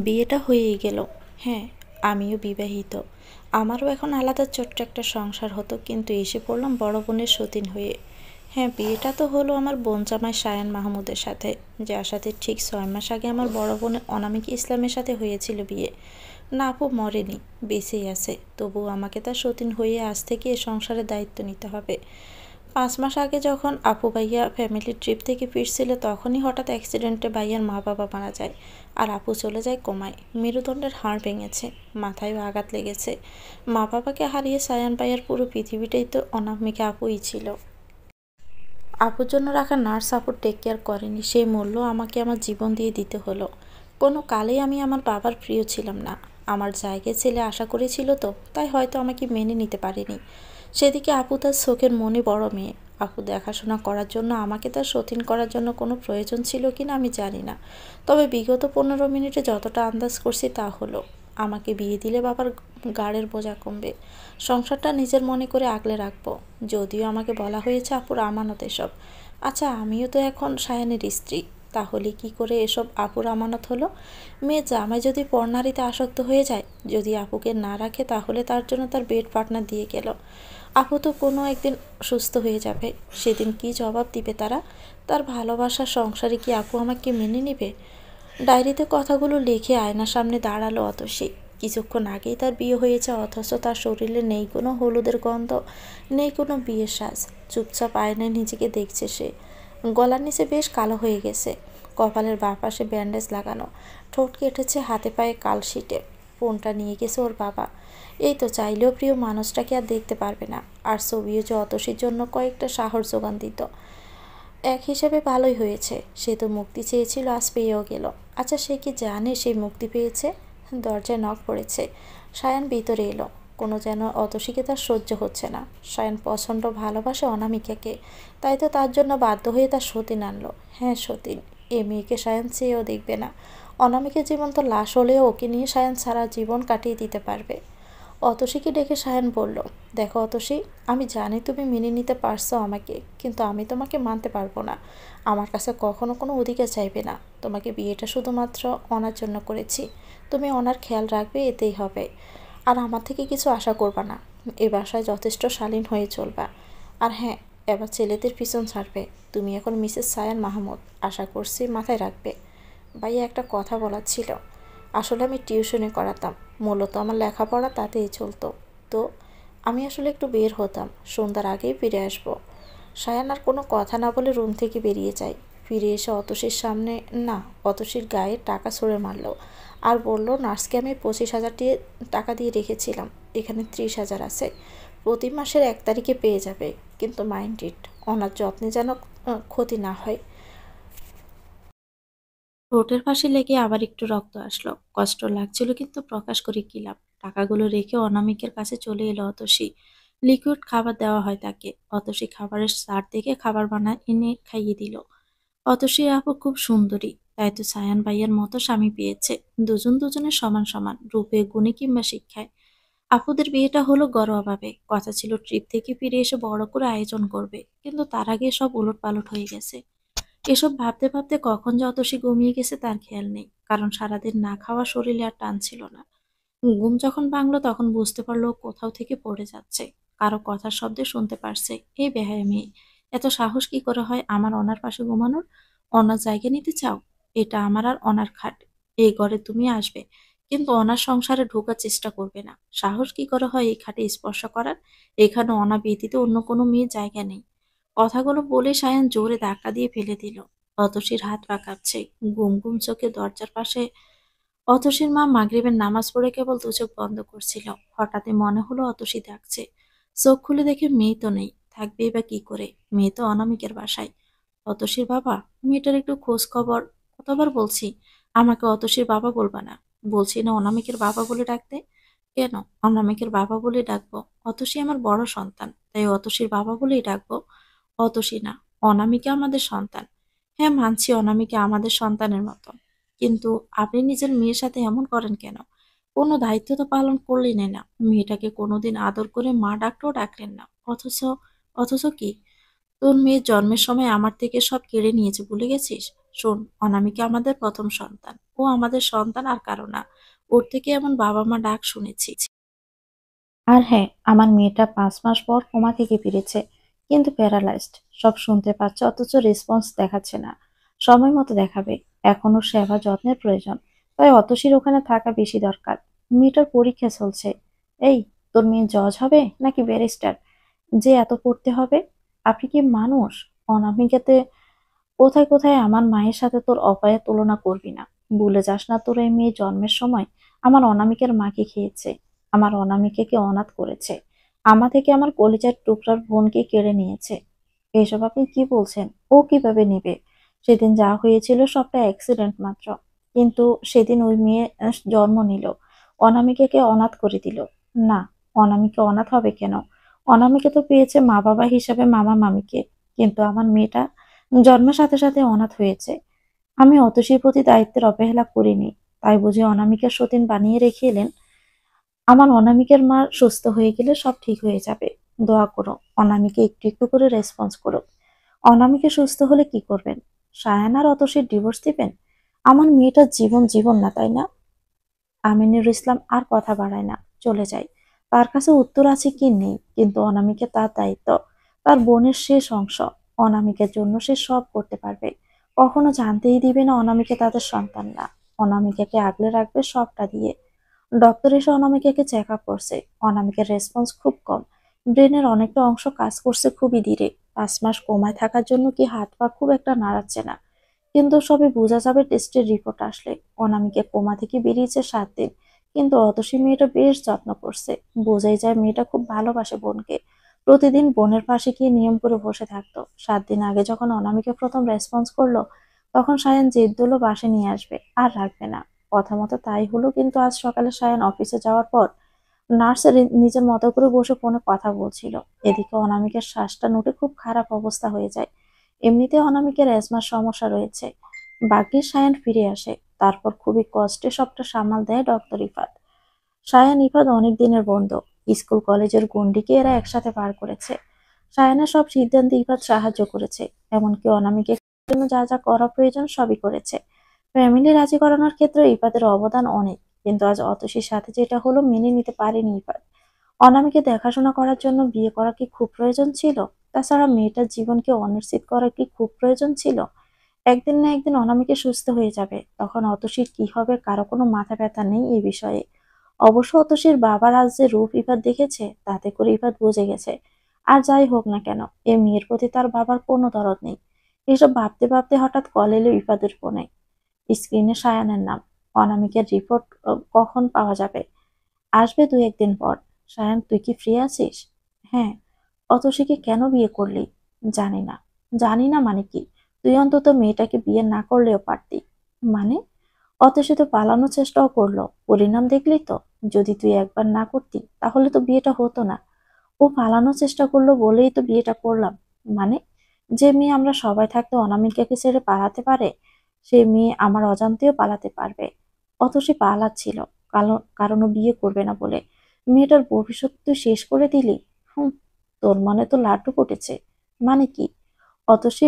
বিয়েটা হয়েই গেল। হ্যাঁ, আমিও বিবাহিত। আমারও এখন আলাদা ছোট্ট একটা সংসার হতো, কিন্তু এসে পড়লাম বড় বোনের সতীন হয়ে। হ্যাঁ, বিয়েটা তো হলো আমার বোন জামাই সায়ান মাহমুদের সাথে, যার সাথে ঠিক 6 মাস আগে আমার বড় বোনের অনামিকা ইসলামের সাথে হয়েছিল বিয়ে। না, আপু মরেনি, বেঁচেই আছে। তবুও আমাকে তার সতীন হয়ে আজ থেকে এ সংসারের দায়িত্ব নিতে হবে। 5 মাস আগে যখন আপু ভাইয়া ফ্যামিলি ট্রিপ থেকে ফিরছিল, তখনই হঠাৎ অ্যাক্সিডেন্টে ভাইয়ার মা বাবা মারা যায়। আর আপু চলে যায় কোমায়। মেরুদণ্ডের হাড় ভেঙেছে, মাথায়ও আঘাত লেগেছে। মা বাবাকে হারিয়ে সায়ান ভাইয়ার পুরো পৃথিবীটাই তো অনামিকা আপুই ছিল। আপুর জন্য রাখা নার্স আপু টেক কেয়ার করেনি, সেই মূল্য আমাকে আমার জীবন দিয়ে দিতে হলো। কোনো কালেই আমি আমার বাবার প্রিয় ছিলাম না। আমার জায়গায় ছেলে আশা করেছিল, তো তাই হয়তো আমাকে মেনে নিতে পারেনি। সেদিকে আপু তার চোখের মনে বড় মেয়ে। আপু দেখাশোনা করার জন্য আমাকে তার সতীন করার জন্য কোনো প্রয়োজন ছিল কিনা আমি জানি না। তবে বিগত 15 মিনিটে যতটা আন্দাজ করছি তা হলো, আমাকে বিয়ে দিলে বাবার গাড়ের বোঝা কমবে। সংসারটা নিজের মনে করে আগলে রাখবো। যদিও আমাকে বলা হয়েছে আপুর আমানত এসব। আচ্ছা, আমিও তো এখন সায়ানের স্ত্রী, তাহলে কি করে এসব আপুর আমানত হলো? মেয়ে জামাই যদি পরনারীতে আসক্ত হয়ে যায়, যদি আপুকে না রাখে, তাহলে তার জন্য তার বেড পার্টনার দিয়ে গেল। আপু তো কোনো একদিন সুস্থ হয়ে যাবে, সেদিন কি জবাব দিবে তারা? তার ভালোবাসার সংসারে কি আপু আমাকে মেনে নেবে? ডায়েরিতে কথাগুলো লিখে আয়নার সামনে দাঁড়ালো অতসী। কিছুক্ষণ আগেই তার বিয়ে হয়েছে, অথচ তার শরীরে নেই কোনো হলুদের গন্ধ, নেই কোনো বিয়ের সাজ। চুপচাপ আয়নায় নিজেকে দেখছে সে। গলার নিচে বেশ কালো হয়ে গেছে, কপালের বাঁ পাশে ব্যান্ডেজ লাগানো, ঠোঁট কেটেছে, হাতে পায়ে কালশিটে। ফোনটা নিয়ে গেছে ওর বাবা। এই তো, চাইলেও প্রিয় মানুষটাকে আর দেখতে পারবে না। আর ছবিও যে অতসীর জন্য কয়েকটা সাহস যোগান দিত। এক হিসেবে ভালোই হয়েছে, সে তো মুক্তি চেয়েছিল, আজ পেয়েও গেল। আচ্ছা, সে কি জানে সে মুক্তি পেয়েছে? দরজায় নখ পড়েছে। সায়ান ভিতরে এলো। কোনো যেন অতসীকে তার সহ্য হচ্ছে না। সায়ান প্রচণ্ড ভালোবাসে অনামিকাকে, তাই তো তার জন্য বাধ্য হয়ে তার সতীন আনলো। হ্যাঁ, সতীন। এ মেয়েকে সায়ান চেয়েও দেখবে না। অনামিকা জীবন্ত লাশ হলেও ওকে নিয়ে সায়ান সারা জীবন কাটিয়ে দিতে পারবে। অতসীকে ডেকে সায়ন বলল, দেখো অতসী, আমি জানি তুমি মেনে নিতে পারছো আমাকে, কিন্তু আমি তোমাকে মানতে পারবো না। আমার কাছে কখনো কোনো অধিকার চাইবে না। তোমাকে বিয়েটা শুধুমাত্র অনার জন্য করেছি। তুমি অনার খেয়াল রাখবে, এতেই হবে। আর আমার থেকে কিছু আশা করবা না। এ বাসায় যথেষ্ট শালীন হয়ে চলবা। আর হ্যাঁ, এবার ছেলেদের পিছন ছাড়বে। তুমি এখন মিসেস সায়ান মাহমুদ, আশা করছি মাথায় রাখবে। ভাইয়া, একটা কথা বলার ছিল। আসলে আমি টিউশনি করাতাম, মূলত আমার লেখাপড়া তাতেই চলতো। তো আমি আসলে একটু বের হতাম, সন্ধ্যার আগেই ফিরে আসবো। সায়ান আর কোনো কথা না বলে রুম থেকে বেরিয়ে যায়। ফিরে এসে অতসীর সামনে, না, অতসীর গায়ে টাকা ছুঁড়ে মারল আর বলল, নার্সকে আমি 25,000 টাকা দিয়ে রেখেছিলাম, এখানে 30,000 আছে, প্রতি মাসের 1 তারিখে পেয়ে যাবে। কিন্তু মাইন্ড ইট, ওনার যত্নে যেন ক্ষতি না হয়। ঠোঁটের পাশে লেগে আবার একটু রক্ত আসলো। কষ্ট লাগছিল, কিন্তু প্রকাশ করে কি লাভ? টাকাগুলো রেখে অনামিকের কাছে চলে এলো অতসী। লিকুইড খাবার দেওয়া হয় তাকে। অতসী খাবারের স্বাদ দেখে খাবার বানায় এনে খাইয়ে দিল। অতসী আপু খুব সুন্দরী, তাই তো সায়ান ভাইয়ের মতো স্বামী পেয়েছে। দুজন দুজনের সমান সমান, রূপে, গুণে কিংবা শিক্ষায়। আপুদের বিয়েটা হলো ঘরোয়াভাবে। কথা ছিল ট্রিপ থেকে ফিরে এসে বড় করে আয়োজন করবে, কিন্তু তার আগে সব উলটপালট হয়ে গেছে। এসব ভাবতে ভাবতে কখন যে অতসী ঘুমিয়ে গেছে তার খেয়াল নেই, কারণ সারাদিন না খাওয়া শরীরে আর টান ছিল না। ঘুম যখন ভাঙলো, তখন বুঝতে পারলো কোথাও থেকে পড়ে যাচ্ছে। কারো কথার শব্দে শুনতে পারছে, এই বেহায়া মেয়ে, এত সাহস কি করে হয় আমার অনার পাশে ঘুমানোর? অনার জায়গা নিতে চাও? এটা আমার আর অনার খাট। এই ঘরে তুমি আসবে, কিন্তু অনার সংসারে ঢোকার চেষ্টা করবে না। সাহস কি করে হয় এই খাটে স্পর্শ করার? এখানে অনা ব্যতীত অন্য কোনো মেয়ের জায়গা নেই। কথাগুলো বলে সায়ান জোরে ধাক্কা দিয়ে ফেলে দিল। অতসীর হাত পা কাঁপছে। গুম গুম চোখে দরজার পাশে অতসীর মা মাগরিবের নামাজ পড়ে কেবল দুচোখ বন্ধ করছিল। হঠাৎই মনে হলো অতসী ডাকছে। চোখ খুলে দেখে মেয়ে তো নেই, থাকবেই বা কি করে? মেয়ে তো অনামিকের বাসায়। অতসীর বাবা? মেয়েটার একটু খোঁজ খবর। কতবার বলছি আমাকে অতসীর বাবা বলবা না। বলছি না অনামিকের বাবা বলে ডাকতে? কেন অনামিকের বাবা বলে ডাকবো? অতসী আমার বড় সন্তান, তাই অতসীর বাবা বলেই ডাকবো। অতসী না, অনামিকা আমাদের সন্তান। হ্যাঁ, মানছি অনামিকা আমাদের সন্তানের মতো, কিন্তু আপনি নিজের মেয়ের সাথে এমন করেন কেন? কোনো দায়িত্ব তো পালন করলেনই না। মেয়েটাকে কোনোদিন আদর করে মা ডাকলেও ডাকলেন না। অথচ কি, তোর মেয়ের জন্মের সময় আমার থেকে সব কেড়ে নিয়েছে, ভুলে গেছিস? শোন, অনামিকা আমাদের প্রথম সন্তান। ও আমাদের সন্তান আর কারো না। ওর থেকে এমন বাবা মা ডাক শুনেছি। আর হ্যাঁ, আমার মেয়েটা 5 মাস পর কোমা থেকে ফিরেছে, কিন্তু প্যারালাইজড। সব শুনতে পাচ্ছে অথচ রেসপন্স দেখাচ্ছে না। সময় মতো দেখাবে। এখনো সেবা যত্নের প্রয়োজন। তাই অতসীর ওখানে থাকা বেশি দরকার। মেয়েটার পরীক্ষা চলছে। এই, তোর মেয়ে জজ হবে নাকি ব্যারিস্টার যে এত পড়তে হবে? আপনি কি মানুষ? অনামিকাতে কোথায় কোথায় আমার মায়ের সাথে তোর অপায়ের তুলনা করবি না। ভুলে যাস না, তোর এই মেয়ে জন্মের সময় আমার অনামিকের মাকে খেয়েছে। আমার অনামিকাকে অনাথ করেছে। আমা থেকে আমার কলিজার টুকরার বোনকে কেড়ে নিয়েছে। এসব আপনি কি বলছেন? ও কিভাবে নিবে? সেদিন যা হয়েছিল সবটা অ্যাক্সিডেন্ট মাত্র। কিন্তু সেদিন ওই মেয়ে জন্ম নিল, অনামিকাকে অনাথ করে দিল। না, অনামিকা অনাথ হবে কেন? অনামিকা তো পেয়েছে মা বাবা হিসাবে মামা মামিকে। কিন্তু আমার মেয়েটা জন্মের সাথে সাথে অনাথ হয়েছে। আমি অতসীর প্রতি দায়িত্বের অবহেলা করিনি। তাই বুঝি অনামিকা সতীন বানিয়ে রেখে এলেন? আমার অনামিকার মা সুস্থ হয়ে গেলে সব ঠিক হয়ে যাবে। দোয়া করো, অনামিকা একটু একটু করে রেসপন্স করো। অনামিকা সুস্থ হলে কি করবেন? সায়ান আর অতসীর ডিভোর্স দিবেন? আমার মেয়েটার জীবন জীবন না, তাই না? আমিনুর ইসলাম আর কথা বাড়ায় না, চলে যায়। তার কাছে উত্তর আছে কি নেই, কিন্তু অনামিকা তার দায়িত্ব, তার বোনের শেষ অংশ। অনামিকার জন্য সে সব করতে পারবে। কখনো জানতেই দিবে না অনামিকা তাদের সন্তান না। অনামিকাকে আগলে রাখবে সবটা দিয়ে। ডক্টর এসে অনামিকাকে চেক আপ করছে। অনামিকার রেসপন্স খুব কম। ব্রেনের অনেকটা অংশ কাজ করছে খুবই ধীরে। 5 মাস কোমায় থাকার জন্য কি হাত পা খুব একটা নাড়াচ্ছে না। কিন্তু সবে বোঝা যাবে টেস্টের রিপোর্ট আসলে। অনামিকা কোমা থেকে বেরিয়েছে 7 দিন, কিন্তু অতসী মেয়েটা বেশ যত্ন করছে। বোঝাই যায় মেয়েটা খুব ভালোবাসে বোনকে। প্রতিদিন বোনের পাশে গিয়ে নিয়ম করে বসে থাকতো। 7 দিন আগে যখন অনামিকা প্রথম রেসপন্স করলো, তখন সায়ান জেদ ধরলো বাসে নিয়ে আসবে, আর রাখবে না। কথা মতো তাই হলো, কিন্তু আজ সকালে সায়ান অফিসে যাওয়ার পর নার্স নিজের মতো করে বসে ফোনে কথা বলছিল। এদিকে অনামিকার শ্বাসটা নোটে খুব খারাপ অবস্থা হয়ে যায়। এমনিতে অনামিকার অ্যাজমার সমস্যা রয়েছে। ভাগ্যিস সায়ান ফিরে আসে। তারপর খুবই কষ্টে সবটা সামাল দেয় ডক্টর ইফাত। সায়ান ইফাত অনেক দিনের বন্ধু। স্কুল কলেজের গণ্ডিকে এরা একসাথে পার করেছে। সায়ানের সব সিদ্ধান্তে ইফাত সাহায্য করেছে। এমনকি অনামিকার জন্য যা যা করা প্রয়োজন সবই করেছে। ফ্যামিলি রাজি করানোর ক্ষেত্রে ইফাতের অবদান অনেক। কিন্তু আজ অতসীর সাথে যেটা হলো মেনে নিতে পারেনি ইফাত। অনামিকে দেখাশোনা করার জন্য বিয়ে করা কি খুব প্রয়োজন ছিল? তাছাড়া মেয়েটার জীবনকে অনিশ্চিত করা কি খুব প্রয়োজন ছিল? একদিন না একদিন অনামিকা সুস্থ হয়ে যাবে। তখন অতসীর কি হবে কারো কোনো মাথা ব্যথা নেই এই বিষয়ে। অবশ্য অতসীর বাবার আজ যে রূপ ইফাত দেখেছে, তাতে করে ইফাত বুঝে গেছে, আর যাই হোক না কেন, এ মেয়ের প্রতি তার বাবার কোনো দরদ নেই। এসব ভাবতে ভাবতে হঠাৎ কল এলো ইফাতের ফোনে। স্ক্রিনে সায়ানের নাম। অনামিকার রিপোর্ট কখন পাওয়া যাবে? আসবে 2-1 দিন পর। সায়ান, তুই কি ফ্রি আছিস? হ্যাঁ। অতসীকে কেন বিয়ে করলি? জানি না। জানি না মানে কি? তুই অন্তত মেয়েটাকে বিয়ে না করলেও পারতি। মানে? অতসী তো পালানোর চেষ্টাও করলো। পরিণাম দেখলি তো। যদি তুই একবার না করতি তাহলে তো বিয়েটা হতো না। ও পালানোর চেষ্টা করলো বলেই তো বিয়েটা করলাম। মানে? যে মেয়ে আমরা সবাই থাকতে অনামিকাকে ছেড়ে পালাতে পারে, সে মেয়ে আমার অজান্তেও পালাতে পারবে। অতসী পালাচ্ছিল কারণ ও বিয়ে করবে না বলে। মেয়েটার ভবিষ্যৎ তুই শেষ করে দিলি। হুম। তোর মনে তো লাড্ডু ফুটেছে। মানে কি? অতসী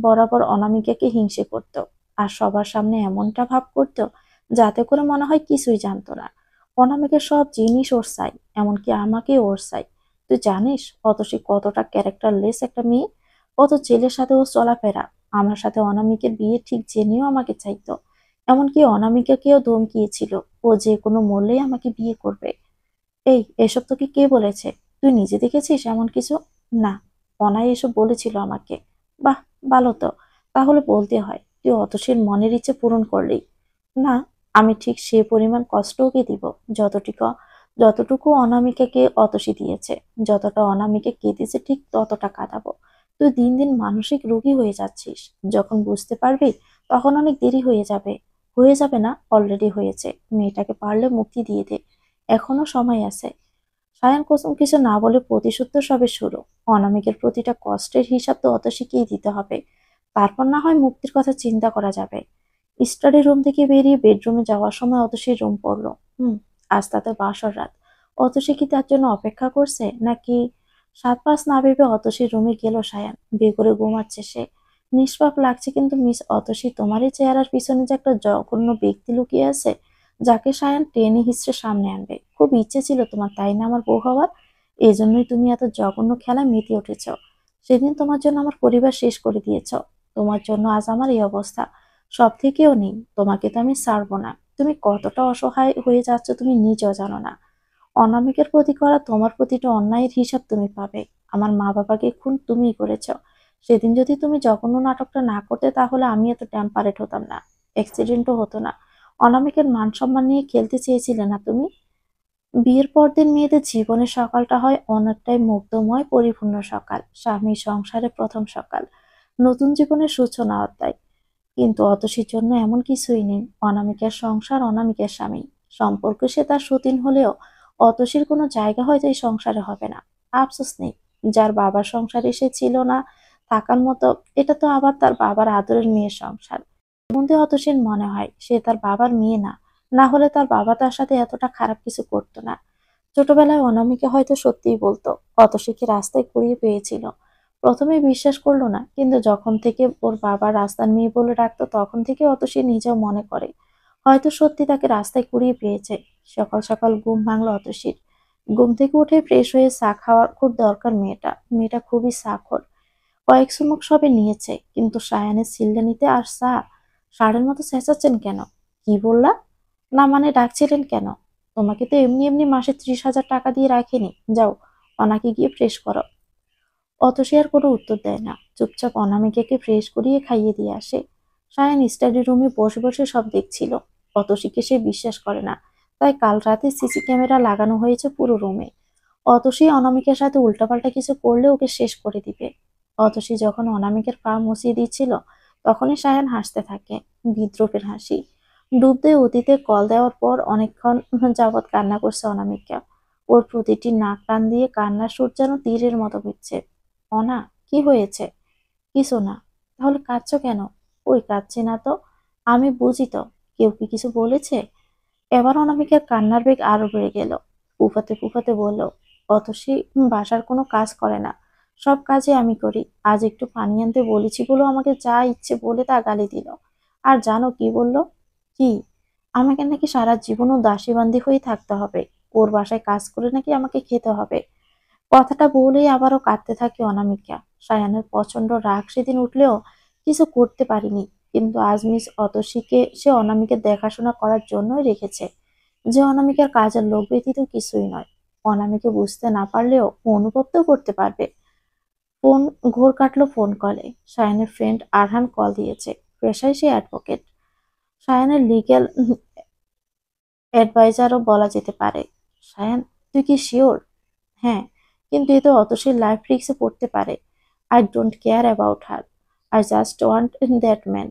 বরাবর অনামিকাকে হিংসে করত, আর সবার সামনে এমনটা ভাব করত যাতে করে মনে হয় কিছুই জানতো না। অনামিকা সব জিনিস ওর চাই, এমনকি আমাকে ওর চাই। তুই জানিস অতসী কতটা ক্যারেক্টারলেস একটা মেয়ে? কত ছেলের সাথে ও চলাফেরা। আমার সাথে অনামিকের বিয়ে ঠিক জেনেও আমাকে চাইতো। এমনকি অনামিকাকেও ধমকিয়েছিল ও যে কোনো মূল্যেই আমাকে বিয়ে করবে। এসব তোকে কে বলেছে? তুই নিজে দেখেছিস এমন কিছু? না, অনাই এসব বলেছিল আমাকে। বাহ, ভালো তো। তাহলে বলতে হয় তুই অতসীর মনের ইচ্ছে পূরণ করলি। না, আমি ঠিক সে পরিমাণ কষ্ট ওকে দিব যতটুকু যতটুকু অনামিকাকে অতসী দিয়েছে। যতটা অনামিকা কেঁদেছে ঠিক ততটা কাঁদাবো। তুই দিন দিন মানসিক রোগী হয়ে যাচ্ছিস। যখন বুঝতে পারবি তখন অনেক দেরি হয়ে যাবে। হয়ে যাবে না, অলরেডি হয়েছে। মেয়েটাকে পারলে মুক্তি দিয়ে দে। এখনো সময় আছে। সায়ান কুসুম কিছু না বলে প্রতিশোধ তো সবে শুরু। অনামিকের প্রতিটা কষ্টের হিসাব তো অতসীকেই দিতে হবে। তারপর না হয় মুক্তির কথা চিন্তা করা যাবে। স্টাডি রুম থেকে বেরিয়ে বেডরুমে যাওয়ার সময় অতসীর রুম পড়লো। আজ তাতে বাসর রাত। অতসী কি তার জন্য অপেক্ষা করছে নাকি? 7-5 না ভেবে অতসীর রুমে গেল সায়ান। বেঘরে ঘুমাচ্ছে সে। নিষ্পাপ লাগছে, কিন্তু মিস অতসী তোমার এই চেহারার পিছনে যে একটা জঘন্য ব্যক্তি লুকিয়ে আছে, যাকে সায়ান টেনে হিস্ট্রে সামনে আনবে। খুব ইচ্ছে ছিল তোমার, তাই না আমার বউ হওয়ার? এই জন্যই তুমি এত জঘন্য খেলায় মেতে উঠেছ। সেদিন তোমার জন্য আমার পরিবার শেষ করে দিয়েছ, তোমার জন্য আজ আমার এই অবস্থা। সব থেকেও নেই, তোমাকে তো আমি ছাড়বো না। তুমি কতটা অসহায় হয়ে যাচ্ছ তুমি নিজেও জানো না। অনামিকের প্রতি করা তোমার প্রতিটা অন্যায়ের হিসাব তুমি পাবে। আমার মা বাবাকে খুন তুমিই করেছ। সেদিন যদি তুমি জঘন্য নাটকটা না করতে, তাহলে আমি এত টেম্পারেট হতাম না, অ্যাক্সিডেন্টও হতো না। অনামিকের মান সম্মান নিয়ে খেলতে চেয়েছিলে না তুমি? বিয়ের পরদিন মেয়েদের জীবনের সকালটা হয় অনেকটাই মুগ্ধময় পরিপূর্ণ সকাল, স্বামী সংসারে প্রথম সকাল, নতুন জীবনের সূচনা অধ্যায়। কিন্তু অতসীর জন্য এমন কিছুই নেই। অনামিকার সংসার, অনামিকার স্বামী সম্পর্ক, সে তার সতীন হলেও অতসীর কোনো জায়গা হয়তো এই সংসারে হবে না। আফসোস নেই, যার বাবার সংসারে সে ছিল না থাকার মতো, এটা তো আবার তার বাবার আদরের মেয়ের সংসার। মধ্যে অতসীর মনে হয় সে তার বাবার মেয়ে না, না হলে তার বাবা তার সাথে এতটা খারাপ কিছু করতো না। ছোটবেলায় অনামিকা হয়তো সত্যিই বলতো অতসীকে রাস্তায় কুড়িয়ে পেয়েছিল। প্রথমে বিশ্বাস করলো না, কিন্তু যখন থেকে ওর বাবা রাস্তার মেয়ে বলে ডাকতো, তখন থেকে অতসী নিজেও মনে করে হয়তো সত্যি তাকে রাস্তায় কুড়িয়ে পেয়েছে। সকাল সকাল ঘুম ভাঙলো অতসীর। ঘুম থেকে উঠে ফ্রেশ হয়ে চা খাওয়ার খুব দরকার মেয়েটা। মেয়েটা খুবই চাখর। কয়েক চুমুক সবে নিয়েছে, কিন্তু সায়ানের সিলদানিতে আর চা। ষাঁড়ের মতো চেঁচাচ্ছেন কেন? কি বললা? না মানে ডাকছিলেন কেন? তোমাকে তো এমনি এমনি মাসে 30,000 টাকা দিয়ে রাখিনি। যাও, অনাকে গিয়ে ফ্রেশ করো। অতসী আর কোনো উত্তর দেয় না, চুপচাপ অনামিকাকে ফ্রেশ করিয়ে খাইয়ে দিয়ে আসে। সায়ান স্টাডি রুমে বসে বসে সব দেখছিল। অতসীকে সে বিশ্বাস করে না, তাই কাল রাতে সিসি ক্যামেরা লাগানো হয়েছে পুরো রুমে। অতসী অনামিকার সাথে উল্টাপাল্টা কিছু করলে ওকে শেষ করে দিবে। অতসী যখন অনামিকের পা মুছিয়ে দিচ্ছিল, তখনই সায়ান হাসতে থাকে, বিদ্রূপের হাসি। ডুব দিয়ে অতীতে কল দেওয়ার পর অনেকক্ষণ যাবৎ কান্না করছে অনামিকা। ওর প্রতিটি নাক কান দিয়ে কান্নার সুর যেন তীরের মতো বিচ্ছে। অনা, কি হয়েছে? কিছু না। তাহলে কাঁদছো কেন? ওই কাঁদছি না তো। আমি বুঝি তো। কেউ কি কিছু বলেছে? এবার অনামিকার কান্নার বেগ আরো বেড়ে গেল। ফুফাতে ফুফাতে বলল, অতসী বাসার কোনো কাজ করে না, সব কাজে আমি করি। আজ একটু পানি আনতে বলেছি বলে আমাকে যা ইচ্ছে বলে তা গালি দিল। আর জানো কি বলল? কি? আমাকে নাকি সারা জীবনও দাসীবান্দি হয়ে থাকতে হবে। ওর বাসায় কাজ করে নাকি আমাকে খেতে হবে। কথাটা বলেই আবারও কাঁদতে থাকে অনামিকা। সায়ানের প্রচন্ড রাগ সেদিন উঠলেও কিছু করতে পারিনি, কিন্তু আজ মিস অতসীকে সে অনামিকের দেখাশোনা করার জন্যই রেখেছে, যে অনামিকার কাজের লোক ব্যতীত কিছুই নয়। অনামিকে বুঝতে না পারলেও অনুভব তো করতে পারবে। ফোন ঘোর কাটলো ফোন কলে। সায়ানের ফ্রেন্ড আরহান কল দিয়েছে। পেশায় সে অ্যাডভোকেট, সায়ানের লিগ্যাল অ্যাডভাইজারও বলা যেতে পারে। সায়ান, তুই কি শিওর? হ্যাঁ, কিন্তু এ তো অতসীর লাইফ রিস্কে পড়তে পারে। I don't care about her, I just want that man.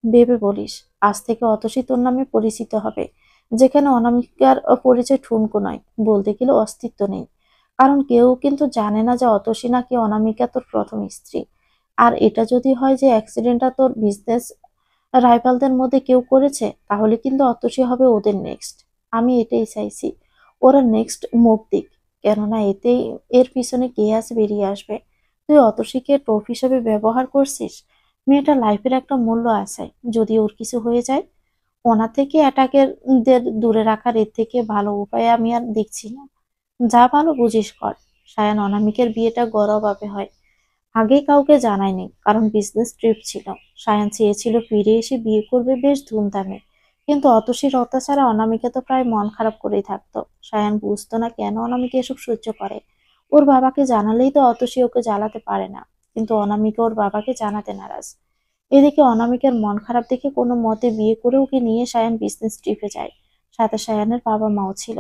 ভেবে বলিস, আজ থেকে অতসী তোর নামে পরিচিত হবে, যেখানে অনামিকার পরিচয় ঠুনকো নয়, বলতে গেলে অস্তিত্ব নেই। কারণ কেউ কিন্তু জানে না যে অতসী নাকি অনামিকা তোর প্রথম স্ত্রী। আর এটা যদি হয় যে অ্যাক্সিডেন্টটা তোর বিজনেস রাইভালদের মধ্যে কেউ করেছে, তাহলে কিন্তু অতসী হবে ওদের নেক্সট। আমি এটাই চাইছি, ওরা নেক্সট মুভ দিক। কেননা এতেই এর পিছনে কে আছে বেরিয়ে আসবে। তুই অতসীকে টোপ হিসেবে ব্যবহার করছিস। মেয়েটা লাইফের একটা মূল্য আছে, যদি ওর কিছু হয়ে যায়। ওনা থেকে অ্যাটাকের দের দূরে রাখার এর থেকে ভালো উপায় আমি আর দেখছি না। যা ভালো বুঝিস কর। সায়ান অনামিকের বিয়েটা ঘরোয়াভাবে হয়, আগেই কাউকে জানায়নি, কারণ বিজনেস ট্রিপ ছিল। সায়ান চেয়েছিল ফিরে এসে বিয়ে করবে বেশ ধুমধামে, কিন্তু অতসীর অত্যাচারে অনামিকা তো প্রায় মন খারাপ করেই থাকতো। সায়ান বুঝতো না কেন অনামিকা এসব সহ্য করে। ওর বাবাকে জানালেই তো অতসী ওকে জ্বালাতে পারে না, কিন্তু অনামিকা ওর বাবাকে জানাতে নারাজ। এদিকে অনামিকার মন খারাপ দেখে কোনো মতে বিয়ে করে ওকে নিয়ে সায়ান বিজনেস ট্রিপে যায়। সাথে সায়ানের বাবা মাও ছিল,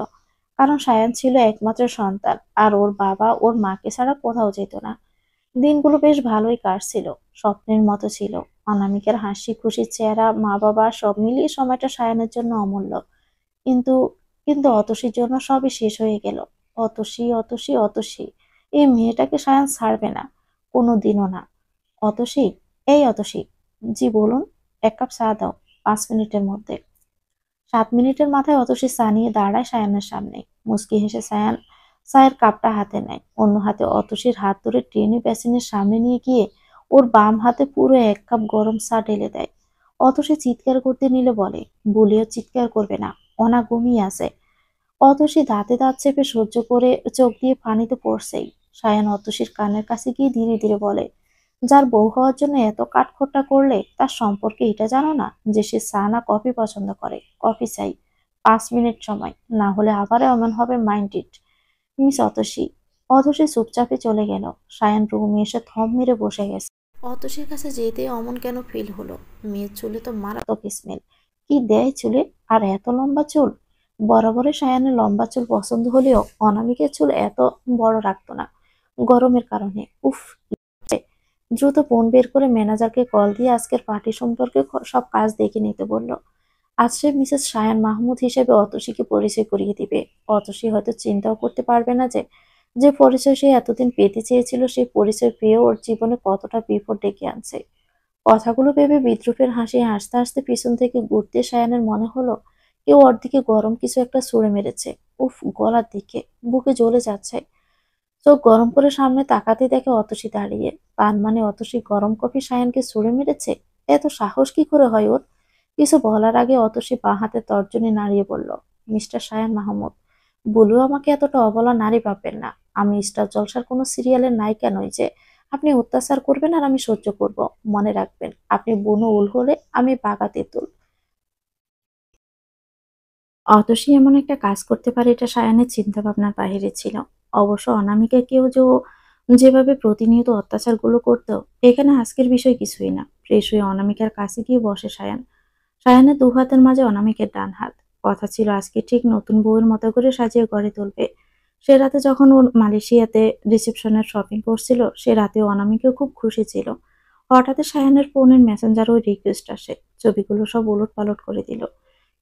কারণ সায়ান ছিল একমাত্র সন্তান, আর ওর বাবা ওর মাকে ছাড়া কোথাও যেত না। দিনগুলো বেশ ভালোই কাটছিল, স্বপ্নের মতো ছিল। অনামিকার হাসি খুশি চেহারা, মা বাবা, সব মিলিয়ে সময়টা সায়ানের জন্য অমূল্য। কিন্তু কিন্তু অতসীর জন্য সবই শেষ হয়ে গেল। অতসী, অতসী, অতসী, এই মেয়েটাকে সায়ান ছাড়বে না, কোনো দিনও না। অতসী, এই অতসী। জি বলুন। 1 কাপ চা দাও, 5 মিনিটের মধ্যে। 7 মিনিটের মাথায় অতসী চা নিয়ে দাঁড়ায় সায়ানের সামনে। মুচকি হেসে সায়ান চায়ের কাপটা হাতে নেয়, অন্য হাতে অতসীর হাত ধরে টেনে বেসিনের সামনে নিয়ে গিয়ে ওর বাম হাতে পুরো 1 কাপ গরম চা ঢেলে দেয়। অতসী চিৎকার করতে নিলে বলে, বলিও চিৎকার করবে না, অনা ঘুমিয়ে আছে। অতসী দাঁতে দাঁত চেপে সহ্য করে চোখ দিয়ে পানি তো পড়ছেই। সায়ান অতসীর কানের কাছে গিয়ে ধীরে ধীরে বলে, যার বউ হওয়ার জন্য এত কাঠখোট্টা করলে তার সম্পর্কে এটা জানো না যে সে চা না কফি পছন্দ করে? কফি চাই, 5 মিনিট সময়, না হলে আবারও এমন হবে, mind it. Miss Atasi. Atasi চুপচাপে চলে গেল। সায়ান রুমে এসে থম মেরে বসে গেছে। অতসীর কাছে যেতে অমন কেন ফিল হলো? মেয়ের চুলে তো মারাত্মক স্মেল। কি দেয় চুলে? আর এত লম্বা চুল। বরাবরই সায়ানের লম্বা চুল পছন্দ হলেও অনামিকের চুল এত বড় রাখতো না, গরমের কারণে। উফ, দ্রুত ফোন বের করে ম্যানেজারকে কল দিয়ে আজকের পার্টি সম্পর্কে সব কাজ দেখে নিতে বলল। আজ সে মিসেস সায়ান মাহমুদ হিসেবে অতসীকে পরিচয় করিয়ে দিবে। অতসী হয়তো চিন্তাও করতে পারবে না যে যে পরিচয় সে এতদিন পেতে চেয়েছিল, সেই পরিচয় পেয়ে ওর জীবনে কতটা বিপদ ডেকে আনছে। কথাগুলো ভেবে বিদ্রুপের হাসি হাসতে হাসতে পিছন থেকে ঘুরতে সায়ানের মনে হলো কেউ ওর দিকে গরম কিছু একটা ছুঁড়ে মেরেছে। উফ, গলার দিকে, বুকে জ্বলে যাচ্ছে। চোখ গরম করে সামনে তাকাতে দেখে অতসী দাঁড়িয়ে। তার মানে অতসী গরম কফি সায়ানকে ছুঁড়ে মেরেছে? এত সাহস কি করে হয় ওর? কিছু বলার আগে অতসী বাঁ হাতে তর্জনী নাড়িয়ে বলল, মিস্টার সায়ান মাহমুদ, বলু আমাকে এতটা অবলা নারী ভাববেন না। আমি স্টার জলসার কোনো সিরিয়ালের নায়িকা নই যে আপনি অত্যাচার করবেন আর আমি সহ্য করব। মনে রাখবেন, আপনি বুনো উল হলে আমি বাঘা তেঁতুল। অতসী এমন একটা কাজ করতে পারে এটা সায়ানের চিন্তা ভাবনার বাইরে ছিল। অবশ্য অনামিকা কেউ যে যেভাবে প্রতিনিয়ত অত্যাচারগুলো করতো, এখানে আজকের বিষয় কিছুই না। ফ্রেশ হয়ে অনামিকার কাছে গিয়ে বসে সায়ান। সায়ানের দু হাতের মাঝে অনামিকের ডান হাত। কথা ছিল আজকে ঠিক নতুন বউয়ের মতো করে সাজিয়ে গড়ে তুলবে। সে রাতে যখন ও মালয়েশিয়াতে রিসেপশনের শপিং করছিল, সে রাতে অনামিকা খুব খুশি ছিল। হঠাৎ সায়ানের ফোনের মেসেঞ্জার ওই রিকোয়েস্ট আসে। ছবিগুলো সব উলট পালট করে দিল।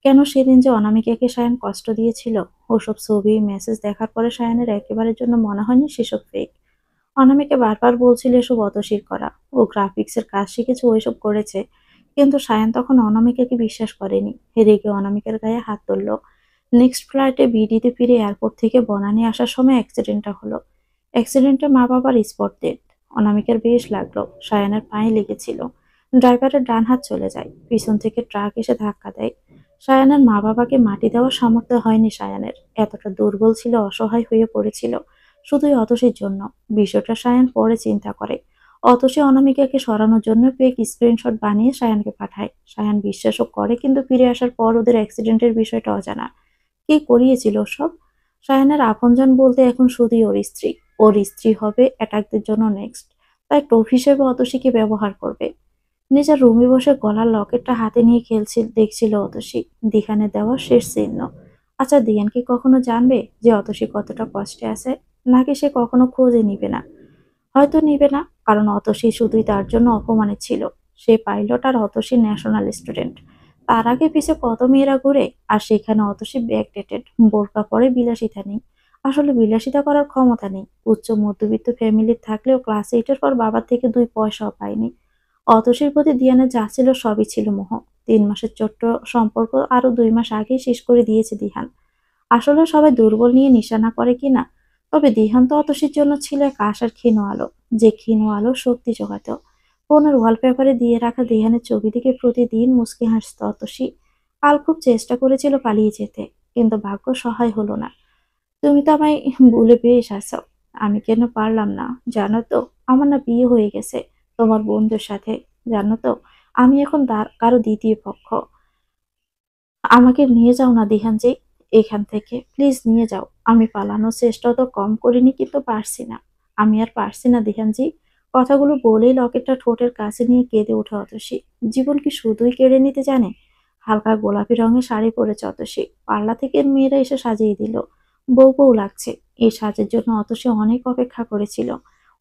কেন সেদিন যে অনামিকাকে সায়ান কষ্ট দিয়েছিল, ওসব ছবি মেসেজ দেখার পরে সায়ানের একেবারের জন্য মনে হয়নি সেসব ফেক। অনামিকা বারবার বলছিল এসব অতসীর করা, ও গ্রাফিক্সের কাজ শিখেছে, ওইসব করেছে। কিন্তু সায়ান তখন অনামিকাকে বিশ্বাস করেনি। রেগে অনামিকার গায়ে হাত তুলল। নেক্সট ফ্লাইটে বিডিতে ফিরে এয়ারপোর্ট থেকে বনানী আসার সময় অ্যাক্সিডেন্টটা হলো। অ্যাক্সিডেন্টে মা বাবার স্পট ডেড। অনামিকার বেশ লাগলো, সায়ানের পায়ে লেগেছিল। ড্রাইভারের ডান হাত চলে যায়, পিছন থেকে ট্রাক এসে ধাক্কা দেয়। সায়ানের মা বাবাকে মাটি দেওয়ার সামর্থ্য হয়নি সায়ানের। এতটা দুর্বল ছিল, অসহায় হয়ে পড়েছিল শুধুই অতসীর জন্য। বিষয়টা সায়ান পরে চিন্তা করে। অতসী অনামিকাকে সরানোর জন্য ফেক স্ক্রিনশট বানিয়ে সায়ানকে পাঠায়। সায়ান বিশ্বাসও করে, কিন্তু ফিরে আসার পর ওদের অ্যাক্সিডেন্টের বিষয়টা অজানা। কে করিয়েছিল সব? সায়ানের আপনজন বলতে এখন শুধুই ওর স্ত্রী। ওর স্ত্রী হবে অ্যাটাকদের জন্য নেক্সট। তাই টোপ হিসেবে অতসীকে ব্যবহার করবে। নিজের রুমে বসে গলার লকেটটা হাতে নিয়ে দেখছিল অতসী। দিহানের দেওয়া শেষ চিহ্ন। আচ্ছা, দিহান কি কখনো জানবে যে অতসী কতটা কষ্টে আছে? নাকি সে কখনো খোঁজে নিবে না? হয়তো নিবে না, কারণ অতসী শুধুই তার জন্য অপমানিত ছিল। সে পাইলট আর অতসী ন্যাশনাল স্টুডেন্ট। তার আগে পিছে কত মেয়েরা ঘুরে, আর সেখানে অতসী ব্যাকডেটেড, বোরকা পরে, বিলাসিতা নেই। আসলে বিলাসিতা করার ক্ষমতা নেই। উচ্চ মধ্যবিত্ত ফ্যামিলির থাকলেও ক্লাস 8-এর পর বাবার থেকে 2 পয়সাও পায়নি। অতসীর প্রতি দিয়ানের যা ছিল সবই ছিল মোহ। 3 মাসের ছোট্ট সম্পর্ক আরো 2 মাস আগেই শেষ করে দিয়েছে দিহান। আসলে সবাই দুর্বল নিয়ে নিশানা করে কিনা, তবে দিহান তো অতসীর জন্য ছিল এক আশার ক্ষীণ আলো, যে ক্ষীণ আলো শক্তি যোগাত। ফোনের ওয়ালপেপারে দিয়ে রাখা দিহানের ছবি দেখে প্রতিদিন মুচকি হাসত অতসী। কাল খুব চেষ্টা করেছিল পালিয়ে যেতে, কিন্তু ভাগ্য সহায় হলো না। তুমি তো আমায় ভুলে বেশ আছো। আমি কেন পারলাম না জানো তো? আমার না বিয়ে হয়ে গেছে তোমার বন্ধুর সাথে। জানো তো, আমি এখন কারো দ্বিতীয় পক্ষ। আমাকে নিয়ে যাও না দিহানজি, এখান থেকে প্লিজ নিয়ে যাও। আমি পালানোর চেষ্টা তো কম করিনি, কিন্তু পারছি না। আমি আর পারছি না দিহানজি। কথাগুলো বলেই লকেটটা ঠোঁটের কাছে নিয়ে কেঁদে ওঠে অতসী। জীবন কি শুধুই কেড়ে নিতে জানে? হালকা গোলাপি রঙের শাড়ি পরেছে অতসী। পার্লা থেকে মেয়েরা এসে সাজিয়ে দিল। বউ বউ লাগছে। এই সাজের জন্য অতসী অনেক অপেক্ষা করেছিল।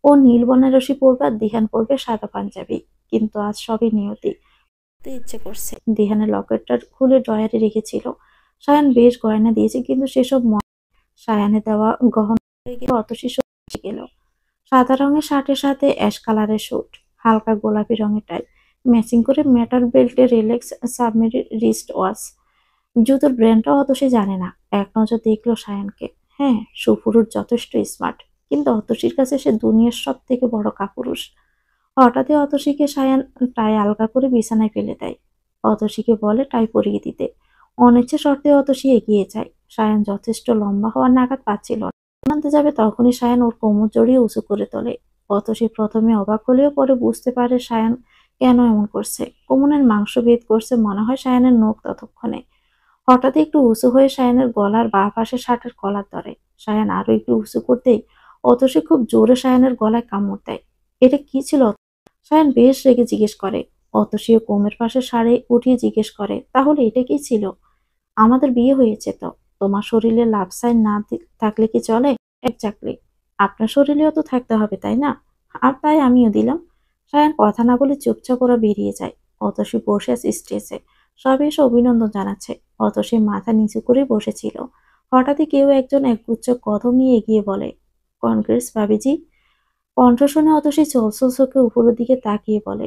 ও নীল বেনারসি পরবে আর দিহান পরবে সাদা পাঞ্জাবি। কিন্তু আজ সবই নিয়তি। ইচ্ছে করছে। দিহানের লকেটটা খুলে ড্রয়ারে রেখেছিল। সায়ান বেশ গয়না দিয়েছে, কিন্তু সেসব সায়ানে দেওয়া গহনা অতসী সরে গেল। সাদা রঙের শার্টের সাথে অ্যাশ কালারের স্যুট, হালকা গোলাপি রঙের টাই, ম্যাচিং করে মেটাল বেল্টে রিলেক্স সাবমেরিন রিস্ট ওয়াচ। জুতোর ব্র্যান্ডটাও অতসী জানে না। এক নজর দেখলো সায়ানকে। হ্যাঁ, সুপুরুষ, যথেষ্ট স্মার্ট, কিন্তু অতসীর কাছে সে দুনিয়ার সব থেকে বড় কাপুরুষ। হঠাৎই অতসীকে সায়ান টাই আলগা করে বিছানায় ফেলে দেয়। অতসীকে বলে টাই পরিয়ে দিতে। অনিচ্ছা সত্ত্বে অতসী এগিয়ে যায়। সায়ান যথেষ্ট লম্বা হওয়ার নাগাদ পাচ্ছিল না। আনতে যাবে তখনই সায়ান ওর কোমর জড়িয়ে উঁচু করে তোলে। অতসী প্রথমে অবাক হলেও পরে বুঝতে পারে সায়ান কেন এমন করছে। কোমরের মাংস ভেদ করছে মনে হয় সায়ানের নখ ততক্ষণে। হঠাৎ একটু উঁচু হয়ে সায়ানের গলার বাঁ পাশে শার্টের কলার ধরে। সায়ান আরো একটু উঁচু করতেই অতসী খুব জোরে সায়ানের গলায় কামড় দেয়। এটা কি ছিল? সায়ান বেশ রেগে জিজ্ঞেস করে। অতসীও কোমের পাশে শাড়ি উঠিয়ে জিজ্ঞেস করে, তাহলে এটা কি ছিল? আমাদের বিয়ে হয়েছে তো, তোমার শরীরে লাভ সাইন না থাকলে কি চলে? এক্স্যাক্টলি, আপনার শরীরেও তো থাকতে হবে তাই না? আর তাই আমিও দিলাম। সায়ান কথা না বলে চুপচাপ ওরা বেরিয়ে যায়। অতসী বসে আছে স্টেজে, সবাই এসে অভিনন্দন জানাচ্ছে। অতসী মাথা নিচু করে বসেছিল। হঠাৎই কেউ একজন একগুচ্ছ কদম নিয়ে এগিয়ে বলে, কনগ্রেস ভাবিজি। কণ্ঠ শুনে অতসী চলচল চোখে উপরের দিকে তাকিয়ে বলে,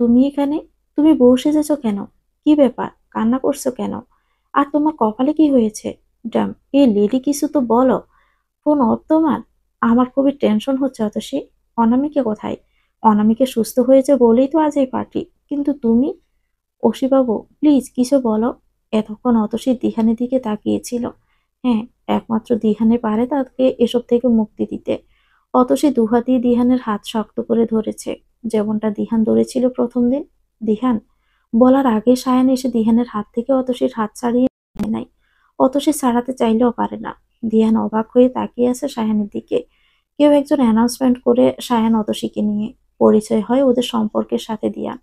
তুমি এখানে? তুমি বউ সেজেছ কেন? কি ব্যাপার, কান্না করছো কেন? আর তোমার কপালে কি হয়েছে? ড্যাম, এই লেডি কিছু তো বলো। ফোন অফ তোমার? আমার খুবই টেনশন হচ্ছে অতসী। অনামিকা কোথায়? অনামিকা সুস্থ হয়েছে বলেই তো আজ এই পার্টি, কিন্তু তুমি? অসিবাবু প্লিজ কিছু বলো। এতক্ষণ অতসী দিহানের দিকে তাকিয়েছিল। হ্যাঁ, একমাত্র দিহানে পারে তাকে এসব থেকে মুক্তি দিতে। অতসী দুহাতেই দিহানের হাত শক্ত করে ধরেছে, যেমনটা দিহান ধরেছিল প্রথম দিন। দিহান বলার আগে সায়ান এসে দিহানের হাত থেকে অতসীর হাত ছাড়িয়ে নেয় নাই। অতসী ছাড়াতে চাইলেও পারে না। দিহান অবাক হয়ে তাকিয়ে আছে সায়ানের দিকে। কেউ একজন অ্যানাউন্সমেন্ট করে সায়ান অতসীকে নিয়ে। পরিচয় হয় ওদের সম্পর্কের সাথে দিয়ান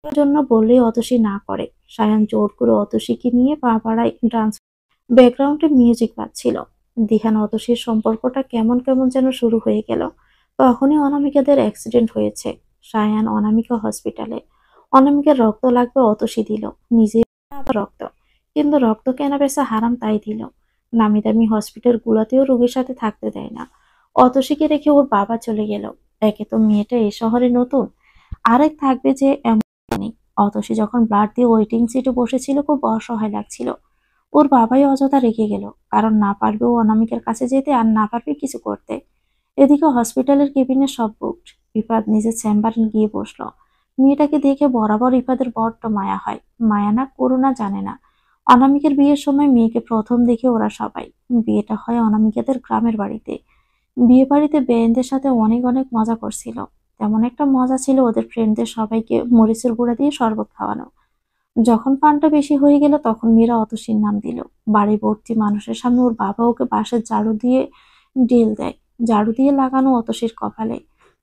জন্য বললেই অতসী না করে। সায়ান জোর করে অতসীকে নিয়ে পা বাড়ায় ডান্স। ব্যাকগ্রাউন্ডে মিউজিক বাজছিল। দিহান অতসীর সম্পর্কটা কেমন কেমন যেন শুরু হয়ে গেল। তখনই অনামিকাদের অ্যাক্সিডেন্ট হয়েছে। সায়ান অনামিকা হসপিটালে। অনামিকার রক্ত লাগবে অতসী দিল, নিজে আবার রক্ত। কিন্তু রক্ত কেনা বেচা হারাম তাই দিল। নামি দামি হসপিটাল গুলাতেও রোগীর সাথে থাকতে দেয় না। অতসীকে রেখে ওর বাবা চলে গেল। একে তো মেয়েটা এই শহরে নতুন, আরেক থাকবে যে এমন নেই। অতসী যখন ব্লাড দিয়ে ওয়েটিং সিটে বসেছিল খুব অসহায় লাগছিল। ওর বাবাই অযথা রেখে গেল, কারণ না পারবে ও অনামিকার কাছে যেতে আর না পারবে কিছু করতে। এদিকে হসপিটালের কেবিনে সব বুকড। ইফাত নিজের চেম্বারে গিয়ে বসলো। মেয়েটাকে দেখে বরাবর ইফাদের বড্ড মায়া হয়। মায়া না করুণা জানে না। অনামিকার বিয়ের সময় মেয়েকে প্রথম দেখে ওরা সবাই। বিয়েটা হয় অনামিকাদের গ্রামের বাড়িতে। বিয়ে বাড়িতে বেয়েনদের সাথে অনেক অনেক মজা করছিল। তেমন একটা মজা ছিল ওদের ফ্রেন্ডদের সবাইকে মরিচের গুঁড়া দিয়ে শরবত খাওয়ানো। যখন পানটা বেশি হয়ে গেল তখন মীরা অতসীর নাম দিল। বাড়ি ভর্তি মানুষের সামনে ওর বাবা ওকে বাঁশের ঝাড়ু দিয়ে ঢিল দেয়। ঝাড়ু দিয়ে লাগানো অতসীর কপালে।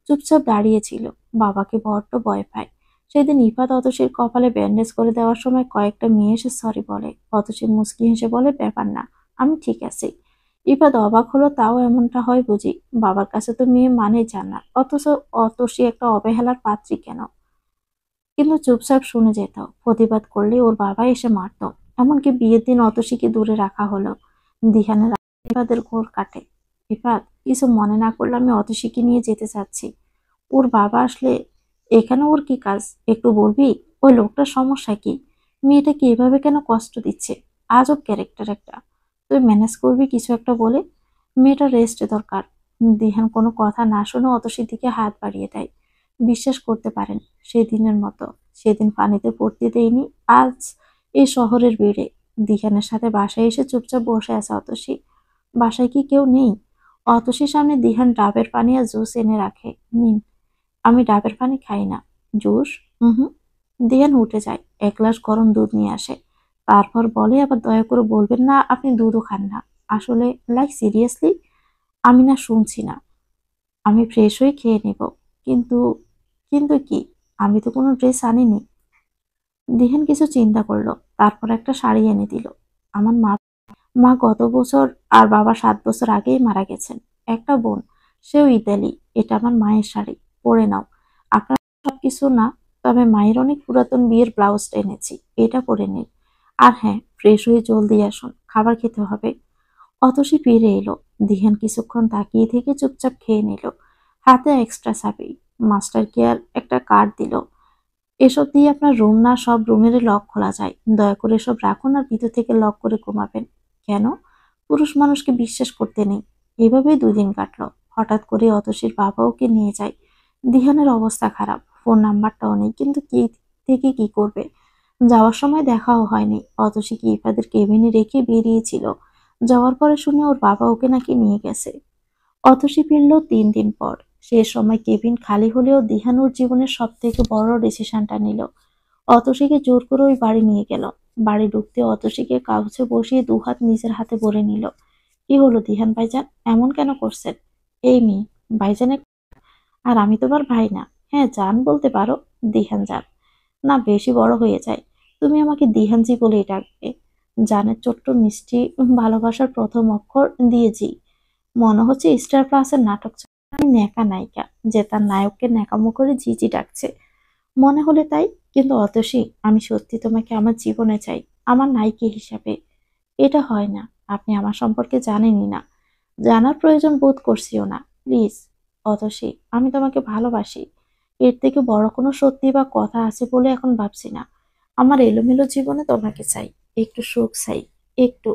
চুপচাপ দাঁড়িয়েছিল। বাবাকে বড্ড ভয় পায়। সেদিন ইফাত অতসীর কপালে ব্যান্ডেজ করে দেওয়ার সময় কয়েকটা মেয়ে এসে সরি বলে। অতসী মুচকি হেসে বলে, ব্যাপার না, আমি ঠিক আছি। ইফাত অবাক হলো, তাও এমনটা হয় বুঝি? বাবার কাছে তো মেয়ে মানেই জান্নাত, অথচ অতসী একটা অবহেলার পাত্রী কেন? কিন্তু চুপচাপ শুনে যেত। প্রতিবাদ করলে ওর বাবা এসে মারতো। এমনকি বিয়ের দিন অতসীকে দূরে রাখা হলো। দিহানের ইফাদের ঘোর কাটে। ইফাত, কিছু মনে না করলে আমি অতসীকে নিয়ে যেতে চাচ্ছি। ওর বাবা আসলে। এখানে ওর কি কাজ একটু বলবি? ওই লোকটার সমস্যা কি? মেয়েটাকে এভাবে কেন কষ্ট দিচ্ছে? আজব ক্যারেক্টার একটা। তুই ম্যানেজ করবি কিছু একটা বলে। মেয়েটা রেস্ট দরকার। দিহান কোনো কথা না শুনে অতসীর দিকে হাত বাড়িয়ে দেয়। বিশ্বাস করতে পারেন, সেদিনের মতো। সেদিন পানিতে পড়তে দেয়নি, আজ এই শহরের ভিড়ে। দিহানের সাথে বাসায় এসে চুপচাপ বসে আছে অতসী। বাসায় কি কেউ নেই? অতসীর সামনে দিহান ডাবের পানি আর জুস এনে রাখে। নিন। আমি ডাবের পানি খাই না। জুস? হুম। দিহান উঠে যায়, এক গ্লাস গরম দুধ নিয়ে আসে। তারপর বলে, আবার দয়া করে বলবেন না আপনি দুধও খান না। আসলে, লাইক সিরিয়াসলি, আমি না শুনছি না। আমি ফ্রেশ হয়ে খেয়ে নেব। কিন্তু কিন্তু কি? আমি তো কোনো ড্রেস আনিনি। দিহান কিছু চিন্তা করলো, তারপর একটা শাড়ি এনে দিল। আমার মা মা গত বছর আর বাবা 7 বছর আগেই মারা গেছেন। একটা বোন, সেও ইতালি। এটা আমার মায়ের শাড়ি, পরে নাও। আপনার সবকিছু না, তবে মায়ের অনেক পুরাতন বিয়ের ব্লাউজ এনেছি, এটা পরে নিন। আর হ্যাঁ, ফ্রেশ হয়ে জলদি আসুন, খাবার খেতে হবে। অতসী ফিরে এলো। দিহান কিছুক্ষণ তাকিয়ে থেকে চুপচাপ খেয়ে নিল। হাতে এক্সট্রা চাবি। মাস্টার কেয়ার একটা কার্ড দিল। এসব দিয়ে আপনার রুম না সব রুমের লক খোলা যায়। দয়া করে এসব রাখুন আর ভিতর থেকে লক করে ঘুমাবেন। কেন? পুরুষ মানুষকে বিশ্বাস করতে নেই। এভাবেই 2 দিন কাটলো। হঠাৎ করে অতসীর বাবা ওকে নিয়ে যায়। দিহানের অবস্থা খারাপ, ফোন নাম্বারটাও নেই, কিন্তু কি থেকে কি করবে? যাওয়ার সময় দেখাও হয়নি। অতসী কি ইফাদের কেবিনে রেখে বেরিয়েছিল। যাওয়ার পরে শুনে ওর বাবা ওকে নাকি নিয়ে গেছে। অতসী ফিরল 3 দিন পর। সে সময় কেবিন খালি হলেও দিহান ওর জীবনের সব থেকে বড় ডিসিশনটা নিল। অতসীকে জোর করে ওই বাড়ি নিয়ে গেল। বাড়ি ঢুকতে অতসীকে কাগজে বসিয়ে দুহাত নিজের হাতে ভরে নিল। কি হলো দিহান ভাইজান, এমন কেন করছেন? এই মেয়ে, ভাইজানের আর আমি তোমার ভাই না? হ্যাঁ জান বলতে পারো, দিহান জান। না বেশি বড় হয়ে যায়, তুমি আমাকে দিহানজি বলেই ডাকবে। জানের ছোট্ট মিষ্টি ভালোবাসার প্রথম অক্ষর দিয়ে জি। মনে হচ্ছে স্টার প্লাসের নাটক আমি ন্যাকা নায়িকা, যে তার নায়ককে ন্যাকামো করে জি জি ডাকছে। মনে হলে তাই, কিন্তু অতসী আমি সত্যি তোমাকে আমার জীবনে চাই, আমার নায়িকা হিসাবে। এটা হয় না, আপনি আমার সম্পর্কে জানেনই না, জানার প্রয়োজন বোধ করছিও না। প্লিজ অতসী, আমি তোমাকে ভালোবাসি। এর থেকে বড় কোনো সত্যি বা কথা আছে বলে এখন ভাবছি না। আমার এলোমেলো জীবনে তোমাকে চাই, একটু সুখ চাই, একটু।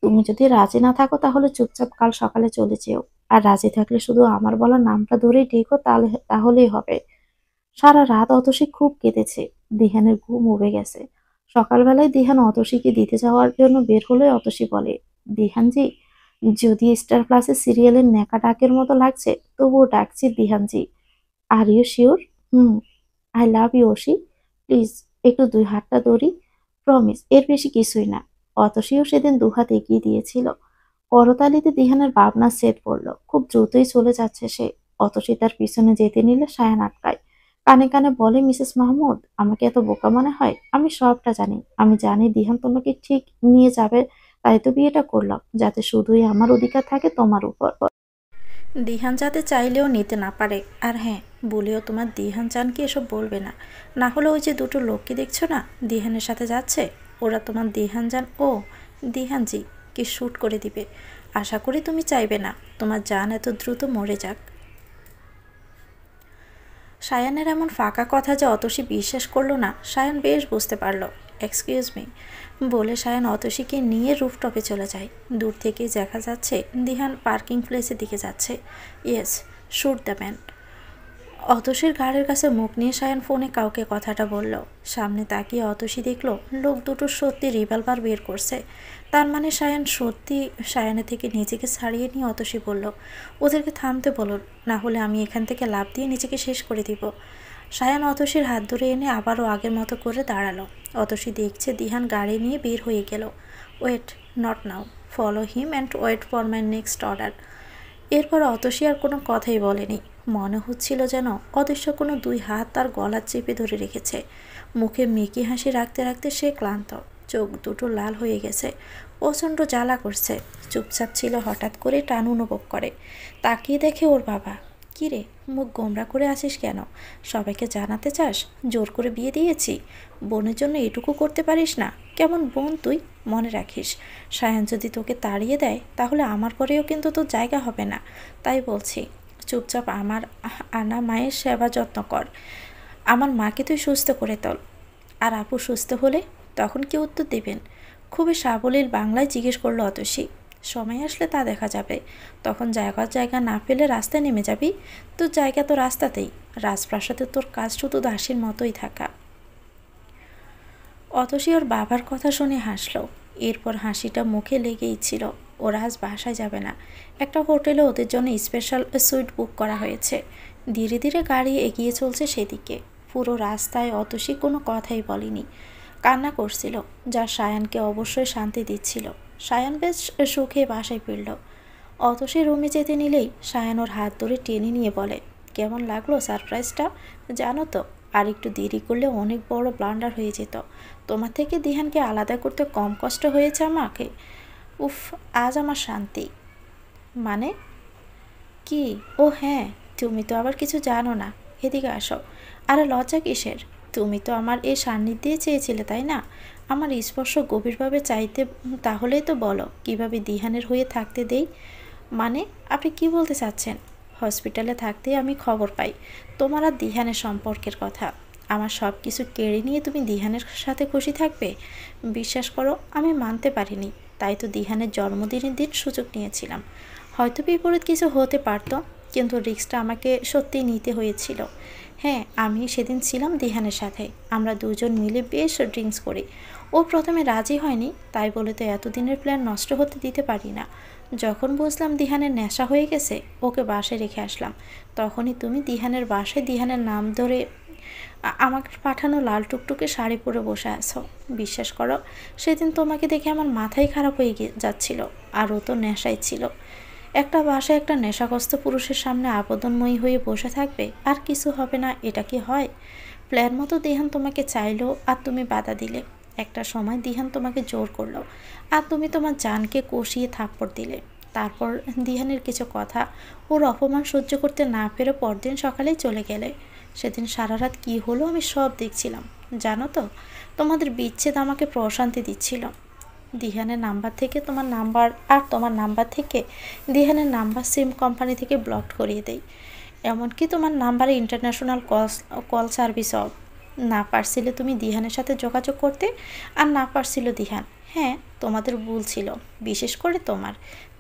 তুমি যদি রাজি না থাকো তাহলে চুপচাপ কাল সকালে চলে যেও। আর রাজি থাকলে শুধু আমার বলা নামটা ধরেই ডেকো, তাহলেই হবে। সারা রাত অতসী খুব কেঁদেছে। দিহানের ঘুম উবে গেছে। সকালবেলায় দিহান অতসীকে দিতে যাওয়ার জন্য বের হলে অতসী বলে, দিহানজি, যদি স্টার প্লাসের সিরিয়ালের ন্যাকা ডাকের মতো লাগছে তবুও ডাকছি দিহানজি। Are you sure? Hmm. I love you অসি। প্লিজ একটু দুই হাতটা ধরি, প্রমিস, এর বেশি কিছুই না। অতসীও সেদিন দুহাত এগিয়ে দিয়েছিল। করতালিতে দিহানের ভাবনা সেট পড়ল। খুব দ্রুতই চলে যাচ্ছে সে। অতসী তার পিছনে যেতে নিলে সায়ান আটকায়। কানে কানে বলে, মিসেস মাহমুদ, আমাকে এত বোকা মনে হয়? আমি সবটা জানি। আমি জানি দিহান তোমাকে ঠিক নিয়ে যাবে, তাই তো বিয়েটা করলাম, যাতে শুধুই আমার অধিকার থাকে তোমার উপর। দিহান যাতে চাইলেও নিতে না পারে। আর হ্যাঁ, বলিও তোমার দিহান চানকে এসব বলবে না। না হলে ওই যে দুটো লোককে দেখছো না দিহানের সাথে যাচ্ছে, ওরা তোমার দিহান জান ও দিহানজি কি শ্যুট করে দিবে। আশা করি তুমি চাইবে না তোমার জান এত দ্রুত মরে যাক। সায়ানের এমন ফাঁকা কথা যে অতসী বিশ্বাস করলো না, সায়ান বেশ বুঝতে পারল। এক্সকিউজ মি বলে সায়ান অতসীকে নিয়ে রুফটপে চলে যায়। দূর থেকে দেখা যাচ্ছে দিহান পার্কিং প্লেসের দিকে যাচ্ছে। Yes, shoot the man. অতসীর ঘাড়ের কাছে মুখ নিয়ে সায়ান ফোনে কাউকে কথাটা বলল। সামনে তাকিয়ে অতসী দেখলো লোক দুটো সত্যি রিভলভার বের করছে। তার মানে সায়ান সত্যি। সায়ানের থেকে নিজেকে ছাড়িয়ে নিয়ে অতসী বলল, ওদেরকে থামতে বলুন, না হলে আমি এখান থেকে লাফ দিয়ে নিজেকে শেষ করে দিব। সায়ান অতসীর হাত ধরে এনে আবারও আগের মতো করে দাঁড়ালো। অতসী দেখছে দিহান গাড়ি নিয়ে বের হয়ে গেল। Wait, not now, follow him and wait for my next order. এরপর অতসী আর কোনো কথাই বলেনি। মনে হচ্ছিল যেন অদৃশ্য কোনো দুই হাত তার গলা চেপে ধরে রেখেছে। মুখে মেকি হাসি রাখতে রাখতে সে ক্লান্ত, চোখ দুটো লাল হয়ে গেছে, প্রচণ্ড জ্বালা করছে। চুপচাপ ছিল, হঠাৎ করে টান অনুভব করে। তাকিয়ে দেখে ওর বাবা। কী রে, মুখ গোমরা করে আসিস কেন? সবাইকে জানাতে চাস জোর করে বিয়ে দিয়েছি? বোনের জন্য এটুকু করতে পারিস না? কেমন বোন তুই? মনে রাখিস, সায়ান যদি তোকে তাড়িয়ে দেয় তাহলে আমার পরেও কিন্তু তোর জায়গা হবে না। তাই বলছি, চুপচাপ আমার আনা মায়ের সেবা যত্ন কর। আমার মাকে তুই সুস্থ করে তোল। আর আপু সুস্থ হলে তখন কি উত্তর দেবেন? খুবই সাবলীল বাংলায় জিজ্ঞেস করলো অতসী। সময় আসলে তা দেখা যাবে। তখন জায়গা না পেলে রাস্তায় নেমে যাবি। তোর জায়গা তো রাস্তাতেই। রাজপ্রাসাদে তোর কাজ শুধু দাসীর মতোই থাকা। অতসী ওর বাবার কথা শুনে হাসলো। এরপর হাসিটা মুখে লেগেই ছিল। ওরা আজ বাসায় যাবে না, একটা হোটেলে ওদের জন্য স্পেশাল সুইট বুক করা হয়েছে। ধীরে ধীরে গাড়ি এগিয়ে চলছে সেদিকে। পুরো রাস্তায় অতসী কোনো কথাই বলেনি, কান্না করছিল, যা সায়ানকে অবশ্যই শান্তি দিচ্ছিল। সায়ান বেশ সুখে বাসায় ফিরল। অতসী রুমে যেতে নিলেই সায়ান ওর হাত ধরে টেনে নিয়ে বলে, কেমন লাগলো সারপ্রাইজটা? জানো তো, আর একটু দেরি করলে অনেক বড় ব্লান্ডার হয়ে যেত। তোমার থেকে দিহানকে আলাদা করতে কম কষ্ট হয়েছে আমাকে। উফ, আজ আমার শান্তি। মানে কি? ও হ্যাঁ, তুমি তো আবার কিছু জানো না। এদিকে আসো। আরে লজ্জা কিসের? তুমি তো আমার এই সান্নিধ্যে চেয়েছিলে, তাই না? আমার স্পর্শ গভীরভাবে চাইতে, তাহলেই তো বলো কিভাবে দিহানের হয়ে থাকতে দেই। মানে আপনি কি বলতে চাচ্ছেন? হসপিটালে থাকতেই আমি খবর পাই তোমার আর দিহানের সম্পর্কের কথা। আমার সব কিছু কেড়ে নিয়ে তুমি দিহানের সাথে খুশি থাকবে? বিশ্বাস করো, আমি মানতে পারিনি। তাই তো দিহানের জন্মদিনের দিন সুযোগ নিয়েছিলাম। হয়তো বিপরীত কিছু হতে পারতো, কিন্তু রিস্কটা আমাকে সত্যিই নিতে হয়েছিল। হ্যাঁ, আমি সেদিন ছিলাম দিহানের সাথে। আমরা দুজন মিলে বেশ ড্রিঙ্কস করি। ও প্রথমে রাজি হয়নি, তাই বলে তো এতদিনের প্ল্যান নষ্ট হতে দিতে পারি না। যখন বুঝলাম দিহানের নেশা হয়ে গেছে, ওকে বাসায় রেখে আসলাম। তখনই তুমি দিহানের বাসায় দিহানের নাম ধরে আমাকে পাঠানো লাল টুকটুকে শাড়ি পরে বসে আছো। বিশ্বাস করো, সেদিন তোমাকে দেখে আমার মাথাই খারাপ হয়ে যাচ্ছিল। আর ও তো নেশায় ছিল। একটা বাসায় একটা নেশাগ্রস্ত পুরুষের সামনে আবেদনময়ী হয়ে বসে থাকবে আর কিছু হবে না, এটা কি হয়? প্ল্যান মতো দিহান তোমাকে চাইলো আর তুমি বাধা দিলে। একটা সময় দিহান তোমাকে জোর করলো আর তুমি তোমার জানকে কষিয়ে থাপ্পড় দিলে। তারপর দিহানের কিছু কথা, ওর অপমান সহ্য করতে না পেরে পরদিন সকালেই চলে গেলে। সেদিন সারা রাত কী হলো আমি সব দেখছিলাম। জানো তো, তোমাদের বিচ্ছেদ আমাকে প্রশান্তি দিচ্ছিল। দিহানের নাম্বার থেকে তোমার নাম্বার আর তোমার নাম্বার থেকে দিহানের নাম্বার সিম কোম্পানি থেকে ব্লক করিয়ে দেয়। এমনকি তোমার নাম্বারে ইন্টারন্যাশনাল কল সার্ভিস অফ। না পারছিলে তুমি দিহানের সাথে যোগাযোগ করতে, আর না পারছিল দিহান। হ্যাঁ, তোমাদের ভুল ছিল, বিশেষ করে তোমার।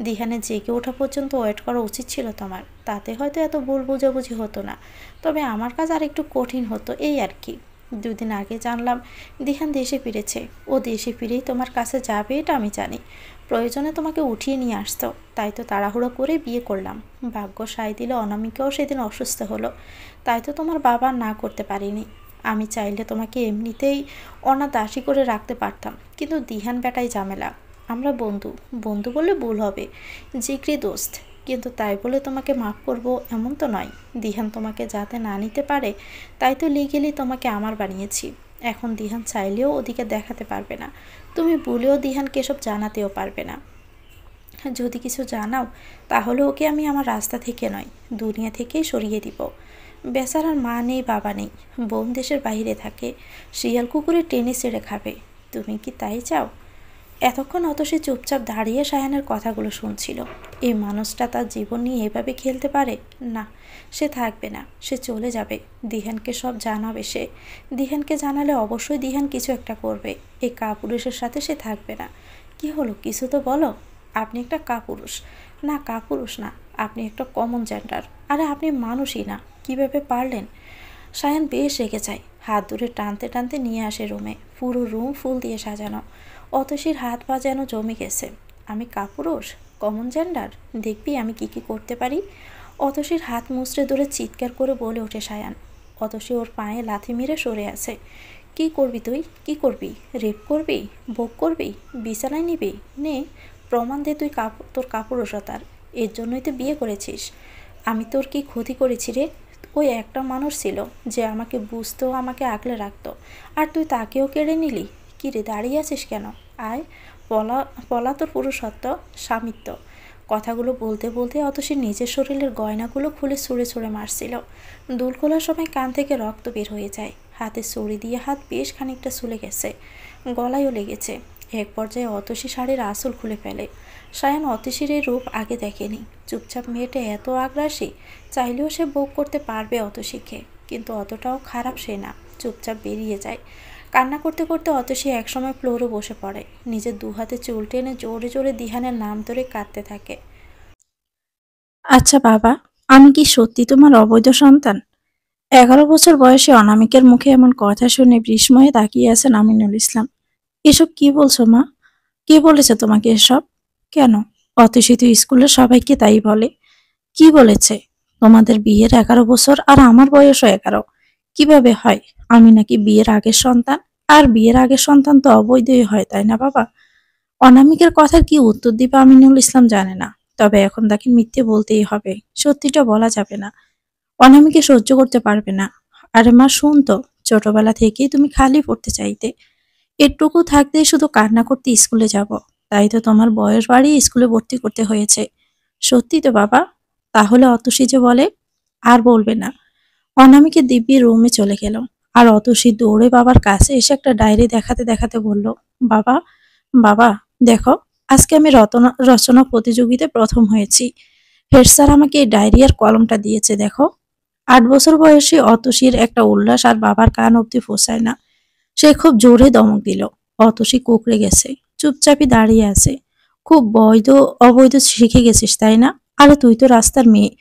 দিহানে জেগে ওঠা পর্যন্ত ওয়েট করা উচিত ছিল তোমার। তাতে হয়তো এত ভুল বোঝাবুঝি হতো না। তবে আমার কাজ আর একটু কঠিন হতো, এই আর কি। 2 দিন আগে জানলাম দিহান দেশে ফিরেছে। ও দেশে ফিরেই তোমার কাছে যাবে, এটা আমি জানি। প্রয়োজনে তোমাকে উঠিয়ে নিয়ে আসতো, তাই তো তাড়াহুড়ো করে বিয়ে করলাম। ভাগ্য সায় দিলে অনামিকাও সেদিন অসুস্থ হলো, তাই তো তোমার বাবা না করতে পারিনি। আমি চাইলে তোমাকে এমনিতেই অনাদাসী করে রাখতে পারতাম, কিন্তু দিহান বেটাই ঝামেলা। আমরা বন্ধু, বন্ধু বললে ভুল হবে, জিগরি দোস্ত। কিন্তু তাই বলে তোমাকে মাফ করব এমন তো নয়। দিহান তোমাকে যাতে না নিতে পারে, তাই তো লিগেলি তোমাকে আমার বানিয়েছি। এখন দিহান চাইলেও ওদিকে দেখাতে পারবে না, তুমি বলেও দিহানকে এসব জানাতেও পারবে না। যদি কিছু জানাও, তাহলে ওকে আমি আমার রাস্তা থেকে নয়, দুনিয়া থেকেই সরিয়ে দিব। বেচারার মা নেই, বাবা নেই, বোন দেশের বাইরে থাকে, শিয়াল কুকুরে টেনে ছেড়ে খাবে। তুমি কি তাই চাও? এতক্ষণ সে চুপচাপ দাঁড়িয়ে সায়ানের কথাগুলো শুনছিল। এই মানুষটা তার জীবন নিয়ে এভাবে খেলতে পারে না। সে থাকবে না, সে চলে যাবে। দিহানকে সব জানাবে সে। দিহানকে জানালে অবশ্যই দিহান কিছু একটা করবে। এই কাপুরুষের সাথে সে থাকবে না। কি হলো, কিছু তো বলো। আপনি একটা কাপুরুষ। না, কাপুরুষ না, আপনি একটা কমন জেন্ডার। আরে আপনি মানুষই না, কীভাবে পারলেন? সায়ান বেশ রেগে যায়, হাত ধরে টানতে টানতে নিয়ে আসে রুমে। পুরো রুম ফুল দিয়ে সাজানো। অতসীর হাত পা যেন জমে গেছে। আমি কাপুরুষ, কমন জেন্ডার, দেখবি আমি কি কি করতে পারি। অতসীর হাত মুচড়ে ধরে চিৎকার করে বলে ওঠে সায়ান। অতসী ওর পায়ে লাথি মেরে সরে আছে। কি করবি তুই, কি করবি? রেপ করবি, ভোগ করবি, বিছানায় নিবি? নে, প্রমাণ দে তুই তোর কাপুরুষতার। এর জন্যই তো বিয়ে করেছিস। আমি তোর কি ক্ষতি করেছি রে? ওই একটা মানুষ ছিল যে আমাকে বুঝতো, আমাকে আগলে রাখতো, আর তুই তাকেও কেড়ে নিলি। কি রে, দাঁড়িয়ে আছিস কেন? আয়, পলা পলা তোর পুরুষত্ব, স্বামিত্ব। কথাগুলো বলতে বলতে অতসী নিজের শরীরের গয়নাগুলো খুলে ছুঁড়ে ছুঁড়ে মারছিল। দুল খোলার সময় কান থেকে রক্ত বের হয়ে যায়। হাতে ছড়ি দিয়ে হাত বেশ খানিকটা ছুলে গেছে, গলায়ও লেগেছে। এক পর্যায়ে অতসী শাড়ির আঁচল খুলে ফেলে। সায়ান অতসীর এই রূপ আগে দেখেনি। চুপচাপ মেয়েটা এত আগ্রাসী, চাইলেও সে ভোগ করতে পারবে অতসীকে, কিন্তু অতটাও খারাপ সে না। চুপচাপ বেরিয়ে যায়। কান্না করতে করতে অতসী একসময় ফ্লোরে বসে পড়ে। নিজের 2 হাতে চুল টেনে জোরে জোরে দিহানের নাম ধরে কাঁদতে থাকে। আচ্ছা বাবা, আমি কি সত্যি তোমার অবৈধ সন্তান? 11 বছর বয়সে অনামিকের মুখে এমন কথা শুনে বিস্ময়ে তাকিয়ে আছেন আমিনুল ইসলাম। এসব কি বলছো মা? কে বলেছে তোমাকে এসব? কেন? অতসী তো স্কুলের সবাইকে তাই বলে। কি বলেছে? তোমাদের বিয়ের 11 বছর আর আমার বয়সও 11। কিভাবে হয়? আমি নাকি বিয়ের আগের সন্তান? আর বিয়ের আগের সন্তান তো অবৈধই হয়, তাই না বাবা? অনামিকের কথার কি উত্তর দিবে আমিনুল ইসলাম জানে না। তবে এখন তাকে মিথ্যে বলতেই হবে, সত্যিটা বলা যাবে না। অনামিকে সহ্য করতে পারবে না। আরে মা, শুনতো, ছোটবেলা থেকেই তুমি খালি পড়তে চাইতে। এটুকু থাকতেই শুধু কান্না করতে স্কুলে যাব। তাই তো তোমার বয়স বাড়িয়ে স্কুলে ভর্তি করতে হয়েছে। সত্যি তো বাবা? তাহলে অতসী যে বলে। আর বলবে না। অনামিকে দিব্যি রুমে চলে গেল। আর অতসী দৌড়ে বাবার কাছে এসে একটা ডায়েরি দেখাতে দেখাতে বলল, বাবা, বাবা, দেখো, আজকে আমি রচনা প্রতিযোগিতায় প্রথম হয়েছি। হেড স্যার আমাকে এই ডায়েরি আর কলমটা দিয়েছে, দেখো। 8 বছর বয়সী অতসীর একটা উল্লাস আর বাবার কান অব্দি পৌঁছায় না। সে খুব জোরে ধমক দিল। অতসী কুঁকড়ে গেছে, চুপচাপই দাঁড়িয়ে আছে। খুব বৈধ অবৈধ শিখে গেছিস, তাই না? আরে তুই তো রাস্তার মেয়ে,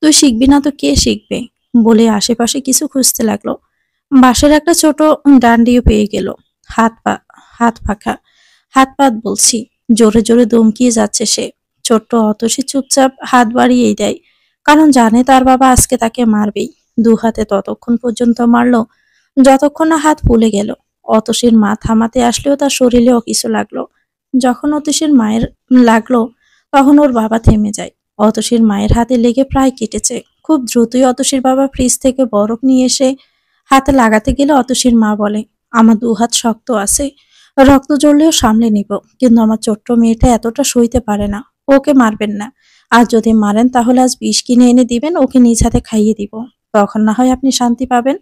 তুই শিখবি না তো কে শিখবে? বলে আশেপাশে কিছু খুঁজতে লাগলো। বাঁশের একটা ছোট ডান্ডিও পেয়ে গেল। হাত পা হাত পাখা হাত পাত বলছি। জোরে জোরে দমকিয়ে যাচ্ছে সে। ছোট্ট অতসী চুপচাপ হাত বাড়িয়েই দেয়, কারণ জানে তার বাবা আজকে তাকে মারবেই। দু হাতে ততক্ষণ পর্যন্ত মারলো যতক্ষণ না হাত ফুলে গেল। অতসীর মা থামাতে আসলেও তার শরীরেও কিছু লাগলো। যখন অতসীর মায়ের লাগলো, তখন ওর বাবা থেমে যায়। অতসীর মায়ের হাতে লেগে প্রায় কেটেছে। খুব দ্রুতই অতসীর বাবা ফ্রিজ থেকে বরফ নিয়ে এসে হাতে লাগাতে গেলে অতসীর মা বলে, আমার দু হাত শক্ত আছে, রক্ত ঝরলেও সামলে নিব, কিন্তু আমার ছোট্ট মেয়েটা এতটা সইতে পারে না। ওকে মারবেন না। আর যদি মারেন তাহলে আজ বিষ কিনে এনে দিবেন, ওকে নিজ হাতে খাইয়ে দিব। তখন না হয় আপনি শান্তি পাবেন।